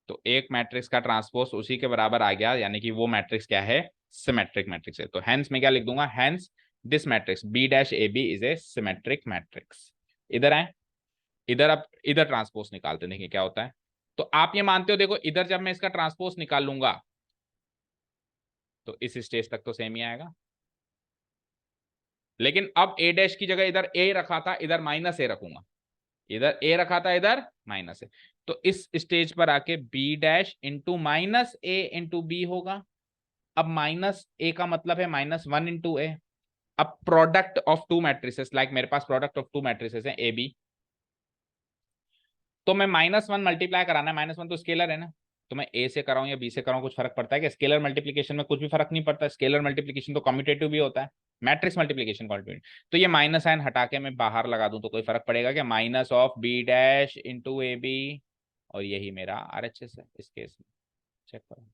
तो एक मैट्रिक्स का ट्रांसपोज उसी के बराबर आ गया, यानी कि वो मैट्रिक्स क्या है? सिमेट्रिक मैट्रिक्स है। तो हेंस मैं क्या लिख दूंगा? Hence this matrix B dash A B is a symmetric matrix. इधर आए, इधर अब इधर ट्रांसपोज निकालते, देखिए क्या होता है। तो आप ये मानते हो, देखो इधर जब मैं इसका ट्रांसपोज निकाल लूंगा तो इस स्टेज तक तो सेम ही आएगा, लेकिन अब ए डैश की जगह इधर ए रखा था, इधर माइनस ए रखूंगा। इधर ए रखा था, इधर माइनस ए। तो इस स्टेज पर आके बी डैश इंटू माइनस ए इंटू बी होगा। अब माइनस ए का मतलब है माइनस वन इंटू ए। अब product of to matrices, like मेरे पास प्रोडक्ट ऑफ टू मैट्रिसेस है ए बी, तो मैं माइनस वन मल्टीप्लाई कराना है, माइनस वन तो स्केलर है ना, तो मैं ए से कराऊं या बी से कराऊं कुछ फर्क पड़ता है क्या? स्केलर मल्टीप्लीकेशन में कुछ भी फर्क नहीं पड़ता, स्केलर मल्टीप्लीकेशन तो कम्यूटेटिव भी होता है, मैट्रिक्स मल्टीप्लीकेशन कॉम्यूटेटिव। तो ये माइनस साइन हटा के मैं बाहर लगा दूं तो कोई फर्क पड़ेगा क्या? Minus of B dash into A B, और यही मेरा RHS है इस केस में। चेक करो,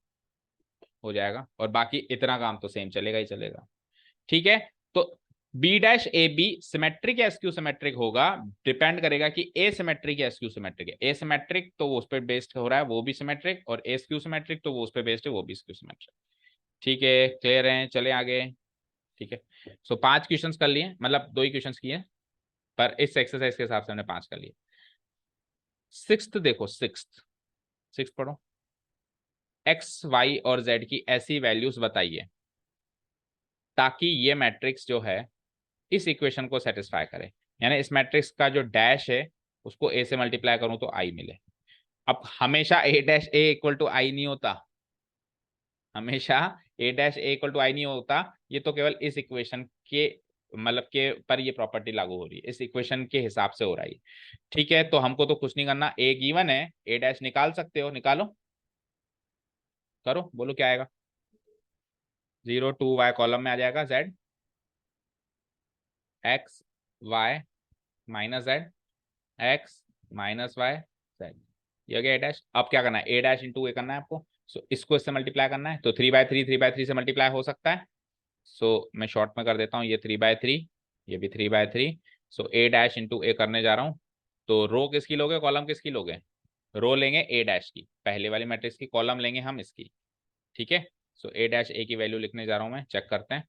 हो जाएगा, और बाकी इतना काम तो सेम चलेगा ही चलेगा। ठीक है, तो B dash A B symmetric या स्क्यू सिमेट्रिक होगा, डिपेंड करेगा कि ए सिमेट्रिक या स्क्यू सिमेट्रिक है। ए सिमेट्रिक तो वो उस पर बेस्ड हो रहा है, वो भी सिमेट्रिक, और ए स्क्यू सिमेट्रिक तो वो उस पर बेस्ड है, वो भी स्क्यू सिमेट्रिक। ठीक है, क्लियर है, चले आगे। ठीक है, सो 5 क्वेश्चंस कर लिए, मतलब 2 ही क्वेश्चंस किए, पर इस एक्सरसाइज के हिसाब से हमने 5 कर लिए। सिक्स्थ देखो, सिक्स्थ पढ़ो। एक्स वाई और जेड की ऐसी वैल्यूज बताइए ताकि ये मैट्रिक्स जो है इस इक्वेशन को सेटिस्फाई करे, यानी इस मैट्रिक्स का जो डैश है उसको ए से मल्टीप्लाई करूं तो आई मिले। अब हमेशा ए डैश ए इक्वल टू आई नहीं होता, हमेशा ए डैश ए इक्वल टू आई नहीं होता, ये तो केवल इस इक्वेशन के मतलब के पर ये प्रॉपर्टी लागू हो रही है, इस इक्वेशन के हिसाब से हो रहा है। ठीक है, तो हमको तो कुछ नहीं करना, ए गिवन है, ए डैश निकाल सकते हो, निकालो, करो, बोलो क्या आएगा। 0 2 y कॉलम में आ जाएगा, z x y minus z x minus y z, ये हो गया ए डैश। अब क्या करना है, ए डैश इंटू ए करना है आपको, सो इसको इससे मल्टीप्लाई करना है, तो 3/3 से मल्टीप्लाई हो सकता है, सो मैं शॉर्ट में कर देता हूँ, ये 3/3, ये भी 3/3, सो ए डैश इंटू ए करने जा रहा हूँ। तो रो किसकी लोगे, कॉलम किसकी लोगे? रो लेंगे ए डैश की, पहले वाली मैट्रिक्स की, कॉलम लेंगे हम इसकी। ठीक है, सो ए डैश ए की वैल्यू लिखने जा रहा हूँ मैं, चेक करते हैं।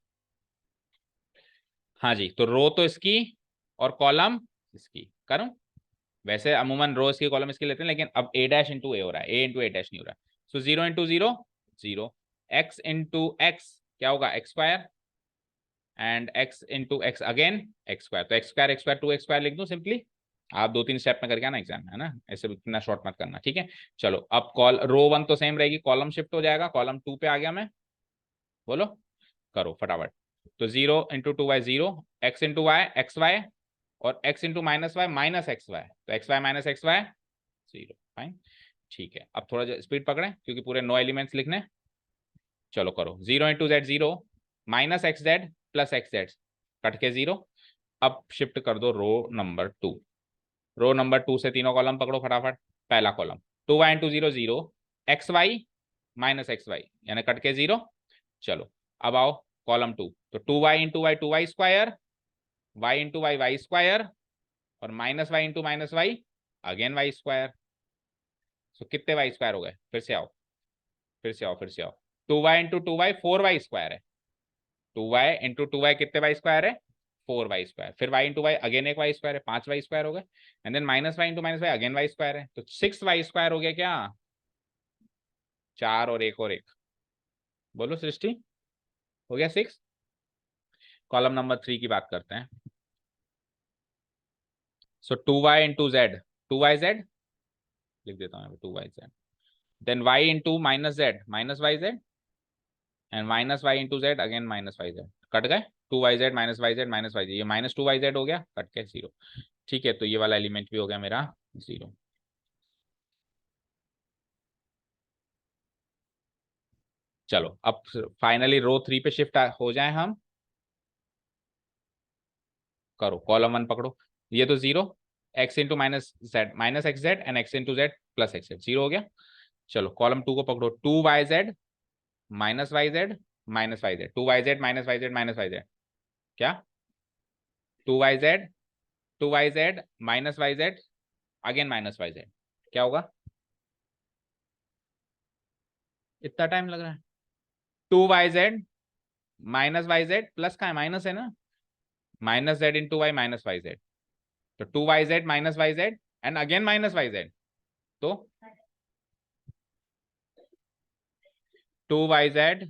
हाँ जी, तो रो तो इसकी और कॉलम इसकी करूँ, वैसे अमूमन रो इसकी कॉलम इसकी लेते हैं, लेकिन अब ए डैश इंटू ए हो रहा है, ए इंटू ए डैश नहीं हो रहा है। सो 0 × 0 0, एक्स इंटू एक्स क्या होगा, x square, and x into x again x square, तो एक्स स्क्वायर 2x² लिख दूं सिंपली। आप 2 3 स्टेप में करके आना एग्जाम में, है ना, ऐसे इतना शॉर्ट मत करना। ठीक है, चलो अब कॉल रो 1 तो सेम रहेगी, कॉलम शिफ्ट हो जाएगा, कॉलम 2 पे आ गया मैं, बोलो, करो फटाफट। तो 0 × 2y 0, x into y x y, और x into minus y minus x y, तो x y minus x y 0, fine. ठीक है, अब थोड़ा स्पीड पकड़े क्योंकि पूरे 9 एलिमेंट्स लिखने। चलो करो, 0 × z 0 minus x Z plus x Z, cut के 0। अब शिफ्ट कर दो रो नंबर 2, रो नंबर 2 से तीनों कॉलम पकड़ो फटाफट। पहला column 2y × 0 0, x y minus x y, यानी कट के 0। चलो अब आओ कॉलम 2, तो 2y × y 2y square, y into y y square, और minus y into minus y again y square. So कितने वाई स्क्वायर हो गए, फिर से आओ, फिर से आओ। 2y × 2y 4y स्क्वायर है, 2y × 2y कितने वाई स्क्वायर है, 4y स्क्वायर, फिर y × y अगेन एक वाई स्क्वायर है, 5y स्क्वायर हो गए, and then minus y into minus y again y square है, तो 6y स्क्वायर हो गया क्या, 4 और 1 और 1, बोलो सृष्टि, हो गया 6। कॉलम नंबर 3 की बात करते हैं। सो 2y × z, 2yz लिख देता हूँ, 2yz, then y into minus z minus y z, and minus y into z again minus y z, cut गए, 2yz minus y z minus y z, ये minus 2yz हो गया, cut के 0। ठीक है, तो ये वाला एलिमेंट भी हो गया मेरा 0। चलो अब फाइनली रो 3 पे शिफ्ट हो जाए हम, करो कॉलम 1 पकड़ो, ये तो 0, x into minus z minus x z, and x into z plus x z, 0 हो गया। चलो कॉलम 2 को पकड़ो, 2yz minus y z minus y z, 2yz minus y z minus y z, क्या, 2yz 2yz minus y z again minus y z, क्या होगा, इतना time लग रहा है, 2yz minus y Z plus का है, माइनस है ना, minus z into y minus y z, तो 2yz minus y z and again minus y z, तो 2yz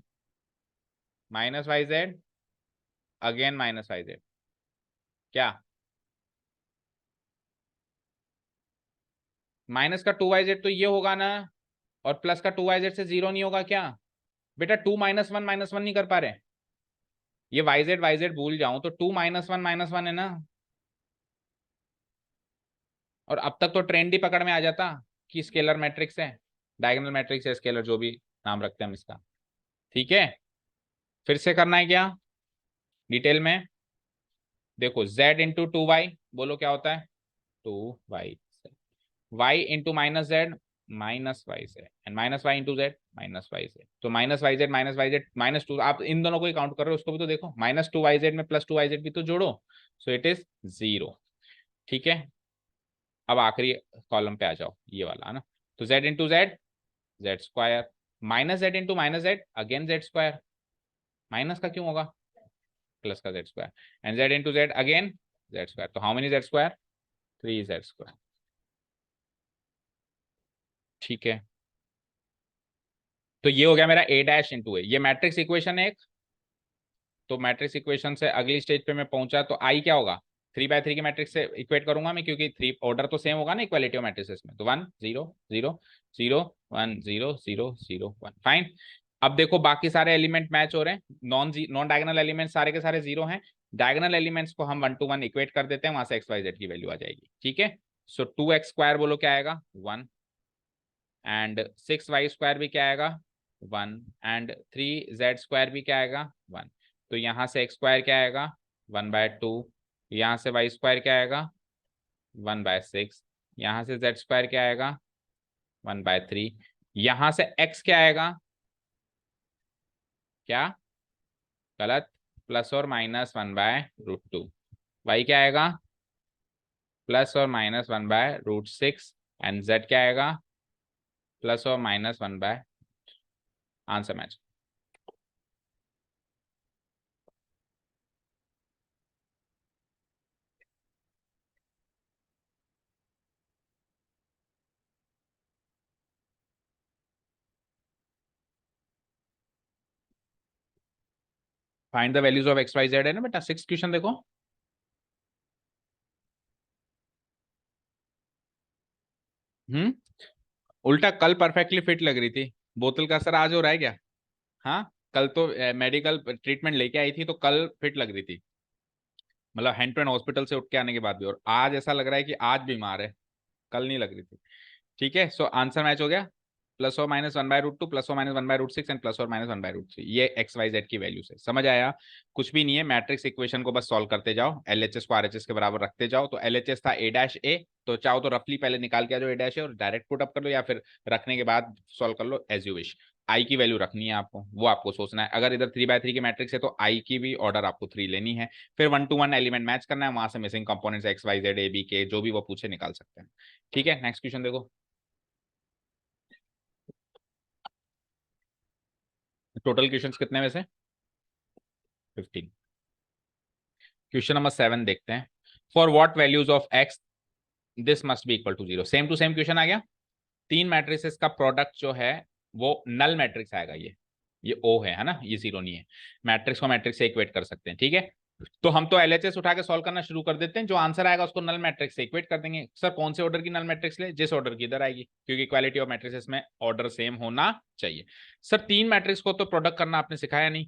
minus y z again minus y z, क्या, माइनस का 2yz तो ये होगा ना, और प्लस का 2yz से 0 नहीं होगा क्या, बेटा 2 - 1 - 1 नहीं कर पा रहे, ये yz भूल जाऊं तो 2 - 1 - 1 है ना, और अब तक तो ट्रेंड ही पकड़ में आ जाता कि स्केलर मैट्रिक्स है। डायगोनल मैट्रिक्स या स्केलर, जो भी नाम रखते हैं हम इसका। ठीक है, फिर से करना है क्या डिटेल में? देखो z इंटू टू वाई, बोलो क्या होता है? Two y, y into minus z, minus y z, and minus y into z, minus y z. तो minus y z minus two, आप इन दोनों को ही काउंट कर रहे हो, उसको भी तो देखो, माइनस टू वाई जेड में प्लस टू वाई जेड भी तो जोड़ो, सो इट इज 0। ठीक है, अब आखिरी कॉलम पे आ जाओ, ये वाला है ना। तो z into z, z square, minus z into minus z, again z square, minus का क्यों होगा, प्लस का z square, and z into z again z square. तो how many z square? 3 z square. ठीक है, तो ये हो गया मेरा ए डैश इंटू ए, ये मैट्रिक्स इक्वेशन है एक। तो मैट्रिक्स इक्वेशन से अगली स्टेज पे मैं पहुंचा, तो आई क्या होगा? 3 बाय 3 के मैट्रिक्स से इक्वेट करूंगा मैं, क्योंकि थ्री ऑर्डर तो सेम होगा ना इक्वालिटी ऑफ मैट्रिक्स में। तो 1 0 0 0 1 0 0 0 1, फाइन। अब देखो बाकी सारे एलिमेंट मैच हो रहे हैं, नॉन डायगोनल एलिमेंट सारे के सारे 0 हैं। डायगोनल एलिमेंट्स को हम 1 to 1 इक्वेट कर देते हैं, वहां से एक्स वाई जेड की वैल्यू आ जाएगी। ठीक है, सो 2x² बोलो क्या आएगा? 1, एंड 6y² भी क्या आएगा? 1, एंड 3z² भी क्या आएगा? 1। तो यहाँ से x² क्या आएगा? 1/2। यहाँ से y² क्या आएगा? 1/6। यहाँ से z² क्या आएगा? 1/3। यहाँ से x क्या आएगा? क्या? गलत, प्लस और माइनस 1/√2। y क्या आएगा? प्लस और माइनस 1/√6, एंड z क्या आएगा? प्लस और minus 1/, answer match. Find the values of x y z है ना बेटा, 6 क्वेश्चन देखो। हम्म, उल्टा कल परफेक्टली फिट लग रही थी, बोतल का असर आज हो रहा है क्या? हाँ, कल तो मेडिकल ट्रीटमेंट लेके आई थी, तो कल फिट लग रही थी, मतलब हैंड टू हैंड हॉस्पिटल से उठ के आने के बाद भी, और आज ऐसा लग रहा है कि आज बीमार है, कल नहीं लग रही थी। ठीक है, सो आंसर मैच हो गया, प्लस और माइनस 1/√2, प्लस और माइनस 1/√6, एंड प्लस और माइनस 1/√3। ये एक्स वाई जेड की वैल्यू से समझ आया? कुछ भी नहीं है, मैट्रिक्स इक्वेशन को बस सॉल्व करते जाओ, एलएचएस को आरएचएस के बराबर रखते जाओ। तो एलएचएस था ए डैश ए, तो चाहो तो रफली पहले निकाल के आ जाओ ए डैश ए, और डायरेक्ट पुट अप कर लो, या फिर रखने के बाद सॉल्व कर लो, एज यू विश। आई की वैल्यू रखनी है आपको, वो आपको सोचना है। अगर इधर 3/3 के मैट्रिक्स है तो आई की भी ऑर्डर आपको 3 लेनी है, फिर 1 to 1 एलिमेंट मैच करना है, वहां से missing components x y z A B के जो भी वो पूछे निकाल सकते हैं। ठीक है, नेक्स्ट क्वेश्चन देखो। टोटल क्वेश्चंस कितने में से? 15। क्वेश्चन नंबर 7 देखते हैं। For what values of x this must be equal to 0। Same to same question आ गया। तीन मैट्रिसेस का प्रोडक्ट जो है वो नल मैट्रिक्स आएगा, ये ओ है ना, ये 0 नहीं है। मैट्रिक्स को मैट्रिक्स से इक्वेट कर सकते हैं। ठीक है, तो हम तो एलएचएस उठा के सॉल्व करना शुरू कर देते हैं, जो आंसर आएगा उसको नल मैट्रिक्स से इक्वेट कर देंगे। सर कौन से ऑर्डर की नल मैट्रिक्स ले? जिस ऑर्डर की इधर आएगी, क्योंकि इक्वालिटी ऑफ मैट्रिसेस में ऑर्डर सेम होना चाहिए। सर तीन मैट्रिक्स को तो प्रोडक्ट करना आपने सिखाया नहीं,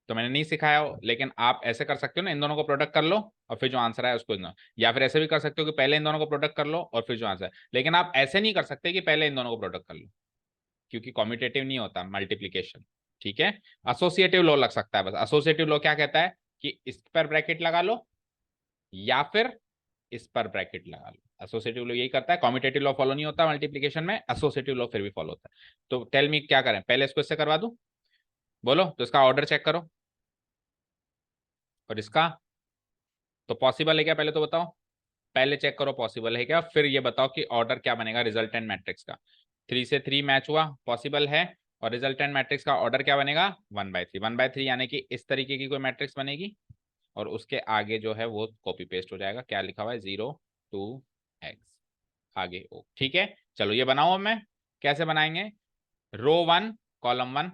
तो मैंने नहीं सिखाया हो, लेकिन आप ऐसे कर सकते हो ना, इन दोनों को प्रोडक्ट कर लो और फिर जो आंसर है उसको इग्नोर, या फिर ऐसे भी कर सकते हो कि पहले इन दोनों को प्रोडक्ट कर लो और फिर जो आंसर है। लेकिन आप ऐसे नहीं कर सकते कि पहले इन दोनों को प्रोडक्ट कर लो, क्योंकि कॉम्यूटेटिव नहीं होता, मल्टीप्लीकेशन। ठीक है, एसोसिएटिव लॉ लग सकता है बस। एसोसिएटिव लॉ क्या कहता है कि इस पर ब्रैकेट लगा लो या फिर इस पर ब्रैकेट लगा लो। एसोसिएटिव लॉ यही करता है, कॉम्यूटेटिव लॉ फॉलो नहीं होता मल्टीप्लीकेशन में, एसोसिएटिव लॉ फिर भी फॉलो होता है। तो टेल मी क्या करें, पहले इसको इससे करवा दूं? बोलो, तो इसका ऑर्डर चेक करो, और इसका तो पॉसिबल है क्या पहले तो बताओ? पहले चेक करो पॉसिबल है क्या, फिर ये बताओ कि ऑर्डर क्या बनेगा रिजल्टेंट मैट्रिक्स का। 3 से 3 मैच हुआ, पॉसिबल है, और रिजल्टेंट मैट्रिक्स का ऑर्डर क्या बनेगा? 1/3। 1/3 यानी कि इस तरीके की कोई मैट्रिक्स बनेगी, और उसके आगे जो है वो कॉपी पेस्ट हो जाएगा, क्या लिखा हुआ है? 0 2 x, आगे ओ। ठीक है, चलो ये बनाओ। अब मैं कैसे बनाएंगे? रो 1 कॉलम 1,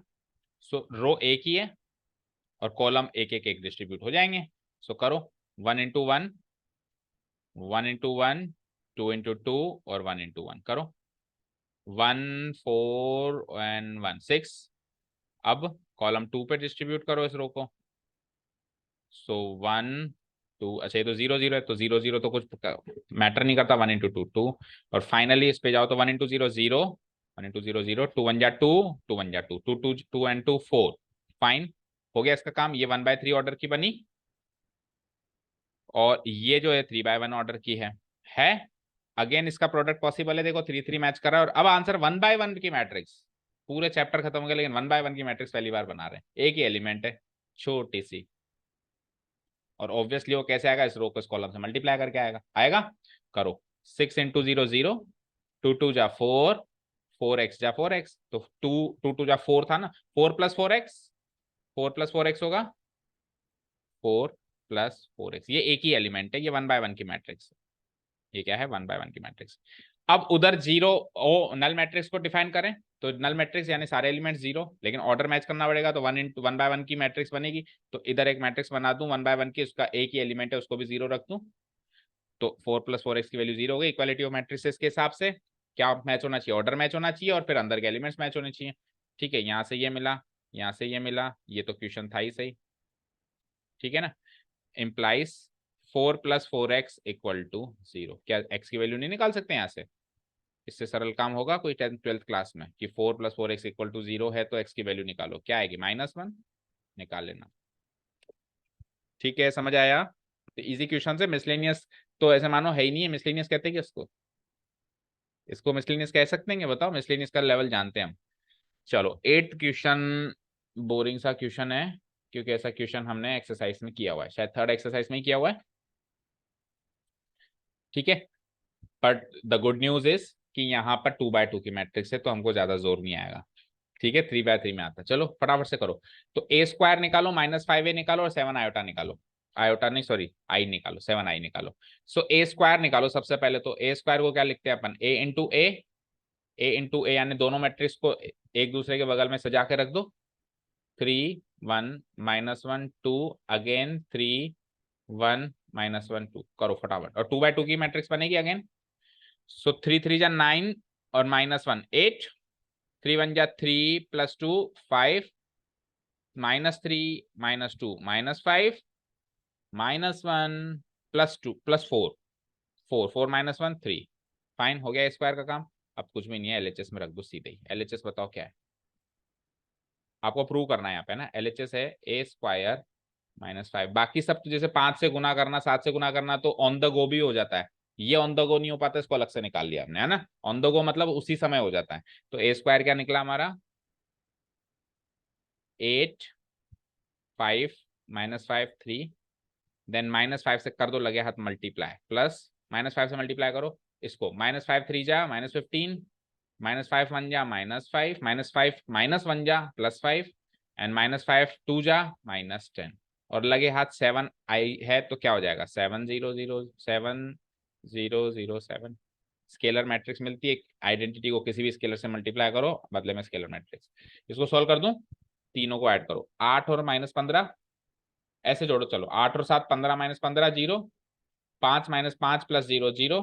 सो रो एक ही है और कॉलम एक एक एक डिस्ट्रीब्यूट हो जाएंगे। सो करो, 1 into 1, 1 into 1, 2 into 2, और 1 into 1 करो। 1 4 and 1 6। अब कॉलम 2 पे डिस्ट्रीब्यूट करो इस रो को। सो 1 2, अच्छा ये तो 0 0 है, तो 0 0 तो कुछ मैटर नहीं करता, 1 into 2 2, और फाइनली इस पे जाओ तो 1 into 0 0, 1 इंटू 0 0, 2 1 जा 2, 2 1 जा 2, 2 2 2 एंड 2 4। फाइन, हो गया इसका काम। ये 1/3 ऑर्डर की बनी, और ये जो है 3/1 ऑर्डर की है। अगेन इसका प्रोडक्ट पॉसिबल है, देखो 3 3 मैच कर रहा है। और अब आंसर 1/1 की मैट्रिक्स, पूरे चैप्टर खत्म हो गया लेकिन 1/1 की मैट्रिक्स पहली बार बना रहे हैं। एक ही एलिमेंट है, छोटी सी, और ऑब्वियसली वो कैसे आएगा, इस रो को इस कॉलम से मल्टीप्लाई करके आएगा। आएगा, करो। 6 इंटू 0 0, 2 2 जा 4, 4x जा 4x, तो 2 2 जा 4 था ना, 4 प्लस 4x, 4 प्लस 4x होगा 4 प्लस 4x। ये एक ही एलिमेंट है, ये 1/1 की मैट्रिक्स। ये क्या है, 1/1 की मैट्रिक्स। अब उधर जीरो ओ नल मैट्रिक्स को डिफाइन करें, तो नल मैट्रिक्स यानी सारे एलिमेंट्स जीरो, लेकिन ऑर्डर मैच करना पड़ेगा, तो 1/1 की मैट्रिक्स बनेगी। तो इधर एक मैट्रिक्स बना दूं 1/1 की, उसका एक ही एलिमेंट है, उसको भी जीरो रख दूं, तो 4 प्लस 4x की वैल्यू जीरो हो गई। इक्वालिटी ऑफ मैट्रिक्स के हिसाब से क्या मैच होना चाहिए, ऑर्डर मैच होना चाहिए, और फिर अंदर के एलिमेंट्स मैच होने चाहिए। ठीक है, यहाँ से ये मिला, यहाँ से ये मिला, ये तो क्वेश्चन था ही सही, ठीक है ना। Implies 4 plus 4x equal to 0। क्या x की वैल्यू नहीं निकाल सकते यहाँ से? इससे सरल काम होगा कोई 10th 12th क्लास में कि 4 प्लस 4x इक्वल टू 0 है, तो x की वैल्यू निकालो, क्या आएगी, -1, निकाल लेना। ठीक है, समझ आया? तो इजी क्वेश्चन है। मिसलेनियस तो ऐसे मानो है ही नहीं है, मिसलेनियस कहते हैं कि इसको, इसको मिसलेनियस कह सकते हैं? बताओ, मिसलेनियस का लेवल जानते हैं हम। चलो 8th क्वेश्चन बोरिंग सा क्वेश्चन है, क्योंकि ऐसा क्वेश्चन हमने एक्सरसाइज में किया हुआ है, शायद 3rd एक्सरसाइज में ही किया हुआ है। ठीक है, but the good news is कि यहाँ पर 2/2 की मैट्रिक्स है, तो हमको ज्यादा जोर नहीं आएगा। ठीक है, 3/3 में आता है। चलो फटाफट से करो। तो a² निकालो, -5a निकालो, और 7 आयोटा निकालो। आयोटा नहीं, सॉरी, आई निकालो, 7i निकालो। सो a² निकालो सबसे पहले। तो a² को क्या लिखते हैं अपन, a इंटू ए यानी दोनों मैट्रिक्स को एक दूसरे के बगल में सजा के रख दो। 3 1 -1 2, अगेन 3 1 -1 2, करो फटाफट। और 2/2 की मैट्रिक्स बनेगी अगेन। सो 3 3 जा 9, और -1 8, 3 1 जा 3 प्लस 2 5, -3 -2 -5, -1 प्लस 2 प्लस 4, 4 4 -1 3। फाइन, हो गया स्क्वायर का काम। अब कुछ भी नहीं है, एलएचएस में रख दो सीधे ही। एलएचएस बताओ क्या है, आपको प्रूव करना है यहाँ पे ना। एलएचएस है a² -5। बाकी सब तो जैसे 5 से गुना करना, 7 से गुना करना, तो ऑन द गो भी हो जाता है। ये ऑन द गो नहीं हो पाता, इसको अलग से निकाल लिया हमने, है ना। ऑन द गो मतलब उसी समय हो जाता है। तो a² क्या निकला हमारा, 8 5 -5 3, देन -5 से कर दो लगे हाथ मल्टीप्लाई, प्लस -5 से मल्टीप्लाई करो इसको। -5 3 जा -15, -5 1 जा -5, -5 -1 जा +5, एंड -5 2 जा -10, और लगे हाथ 7 आई है, तो क्या हो जाएगा, 7 0 0 7 0 0 7। स्केलर मैट्रिक्स मिलती है, आइडेंटिटी को किसी भी स्केलर से मल्टीप्लाई करो, बदले में स्केलर मैट्रिक्स। इसको सॉल्व कर दूं, तीनों को ऐड करो, 8 और -15 ऐसे जोड़ो। चलो 8 और 7 15 -15 0, 5 -5 plus 0 0,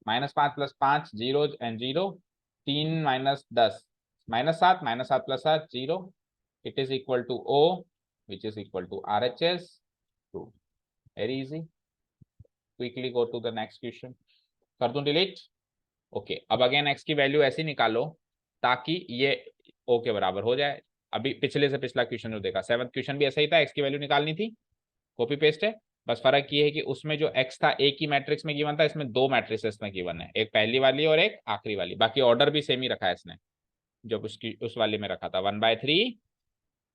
-5 plus 5 0 and 0, 3 -10 -7, -7 plus 7 0। It is equal to O, which is equal to RHS 2। Very easy, quickly go to the next question. कर दूं डिलीट? ओके, अब अगेन x की वैल्यू ऐसी निकालो ताकि ये O के बराबर हो जाए। अभी पिछले से पिछला क्वेश्चन जो देखा, 7th क्वेश्चन भी ऐसा ही था, x की वैल्यू निकालनी थी, कॉपी पेस्ट है। बस फर्क ये है कि उसमें जो x था एक ही मैट्रिक्स में गिवन था, इसमें दो मैट्रिक्स में गिवन है, एक पहली वाली और एक आखिरी वाली। बाकी ऑर्डर भी सेम ही रखा है इसने, जब उसकी उस वाली में रखा था 1/3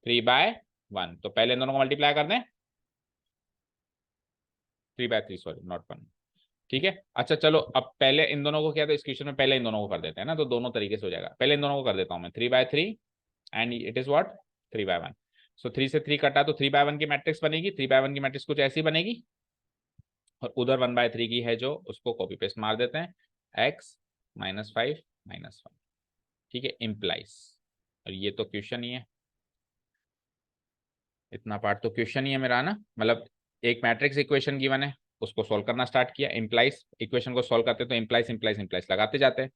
3/1। तो पहले इन दोनों को मल्टीप्लाई कर दें, 3/3, सॉरी नॉट 1। ठीक है, अच्छा चलो, अब पहले इन दोनों को किया, तो इस क्वेश्चन में पहले इन दोनों को कर देते हैं ना, तो दोनों तरीके से हो जाएगा। पहले इन दोनों को कर देता हूं मैं, 3/3 एंड इट इज व्हाट, 3/1। सो 3 से 3 कटा, तो 3/1 की मैट्रिक्स बनेगी। 3/1 की मैट्रिक्स कुछ ऐसी बनेगी, और उधर 1/3 की है जो, उसको कॉपी पेस्ट मार देते हैं, x -5 -1। ठीक है, इम्प्लाइज, और ये तो क्वेश्चन ही है, इतना पार्ट तो क्वेश्चन ही है मेरा ना। मतलब एक मैट्रिक्स इक्वेशन गिवन है, उसको सॉल्व करना स्टार्ट किया, इम्प्लाइज इक्वेशन को सॉल्व करते तो इम्प्लाइज इम्प्लाइज इम्प्लाइज लगाते जाते हैं,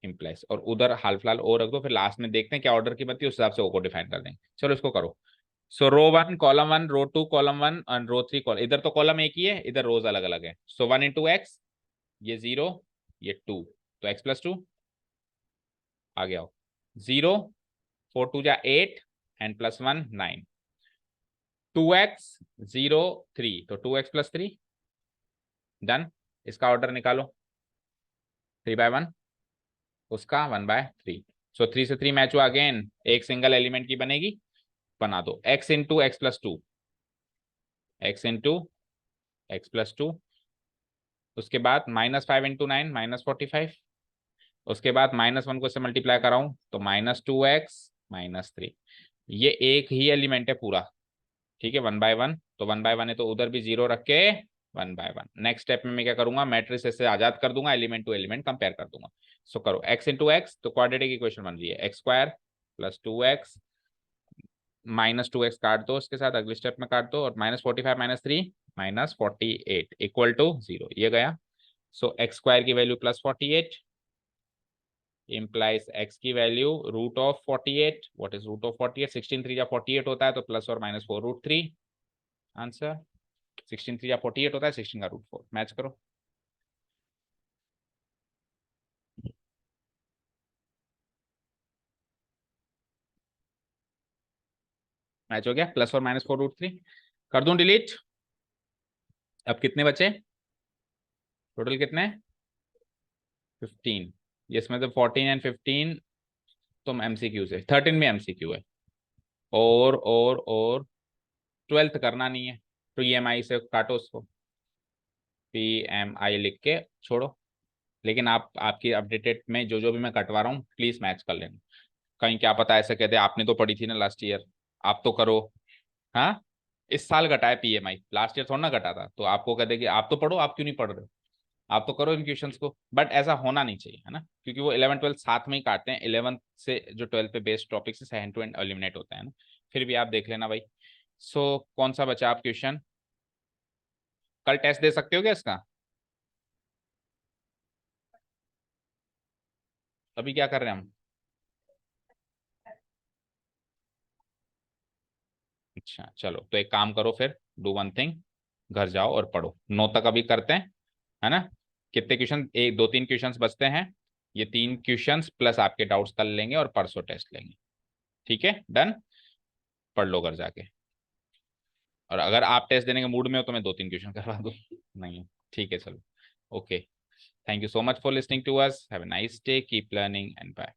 इम्प्लाइज, और उधर हाल फिलहाल ओ रख दो, फिर लास्ट में देखते हैं क्या ऑर्डर की बनती है, उस हिसाब से ओ को डिफाइन कर देंगे। चलो इसको करो। सो रो 1 कॉलम 1, रो 2 कॉलम 1, और रो 3 कॉलम, इधर तो कॉलम एक ही है, इधर रोज अलग अलग है। सो 1 इंटू एक्स, ये 0, ये 2, तो x + 2, आगे आओ। 0, 4 2 जा 8 एंड +1 9, 2x 0 3, तो 2x+3 डन। इसका ऑर्डर निकालो, 3/1, उसका 1/3। सो 3 से 3 मैच हुआ अगेन, एक सिंगल एलिमेंट की बनेगी, बना दो। x × x+2, उसके बाद -5 × 9 -45, उसके बाद -1 को से मल्टीप्लाई कराऊं तो -2x -3। ये एक ही एलिमेंट है पूरा, ठीक है, 1/1, तो 1/1 है तो उधर भी 0 रख के 1/1। नेक्स्ट स्टेप में मैं क्या करूंगा, मैट्रिक्स से आजाद कर दूंगा, एलिमेंट टू एलिमेंट कंपेयर कर दूंगा। सो करो x × x, तो क्वाड्रेटिक इक्वेशन बन रही है x² + 2x -2x काट दो, उसके साथ अगले स्टेप में काट दो, और -45 - 3 -48 इक्वल टू 0, ये गया। सो x² की वैल्यू +48 implies x की वैल्यू √48। What is √48? 16 3 जा 48 होता है, तो +or -4 √3 आंसर। 16 3 जा 48 होता है, 16 का √4 मैच करो। मैच हो गया, +or -4 √3। कर दूं डिलीट? अब कितने बचे टोटल, कितने? 15। इसमें तो 14 एंड 15 तुम एमसीक्यू से, 13 में एमसीक्यू है। और 12th करना नहीं है, तो ईएमआई से काटो उसको, PMI लिख के छोड़ो। लेकिन आप आपकी अपडेटेड में जो जो भी मैं कटवा रहा हूँ प्लीज मैच कर लेना, कहीं क्या पता ऐसे कहते आपने तो पढ़ी थी ना लास्ट ईयर, आप तो करो। हाँ, इस साल घटा है PMI, लास्ट ईयर थोड़ा ना घटा था, तो आपको कहते कि आप तो पढ़ो, आप क्यों नहीं पढ़ रहे हो, आप तो करो इन क्वेश्चंस को। बट ऐसा होना नहीं चाहिए, है ना, क्योंकि वो 11 12 साथ में ही काटते हैं, 11 से जो 12 पे बेस्ड टॉपिक से हैंड टू हैंड एलिमिनेट होता है ना। फिर भी आप देख लेना भाई। सो कौन सा बचा आप क्वेश्चन? कल टेस्ट दे सकते हो क्या इसका? अभी क्या कर रहे हैं हम? अच्छा चलो, तो एक काम करो फिर, डू वन थिंग, घर जाओ और पढ़ो, 9 तक अभी करते हैं, है ना। कितने क्वेश्चन, एक दो तीन क्वेश्चंस बचते हैं, ये 3 क्वेश्चंस प्लस आपके डाउट्स कल लेंगे और परसों टेस्ट लेंगे, ठीक है डन। पढ़ लो घर जाके, और अगर आप टेस्ट देने के मूड में हो तो मैं 2 3 क्वेश्चन करवा दूँ। नहीं, ठीक है चलो, okay. Thank you so much for listening to us, have a nice day, keep learning and bye.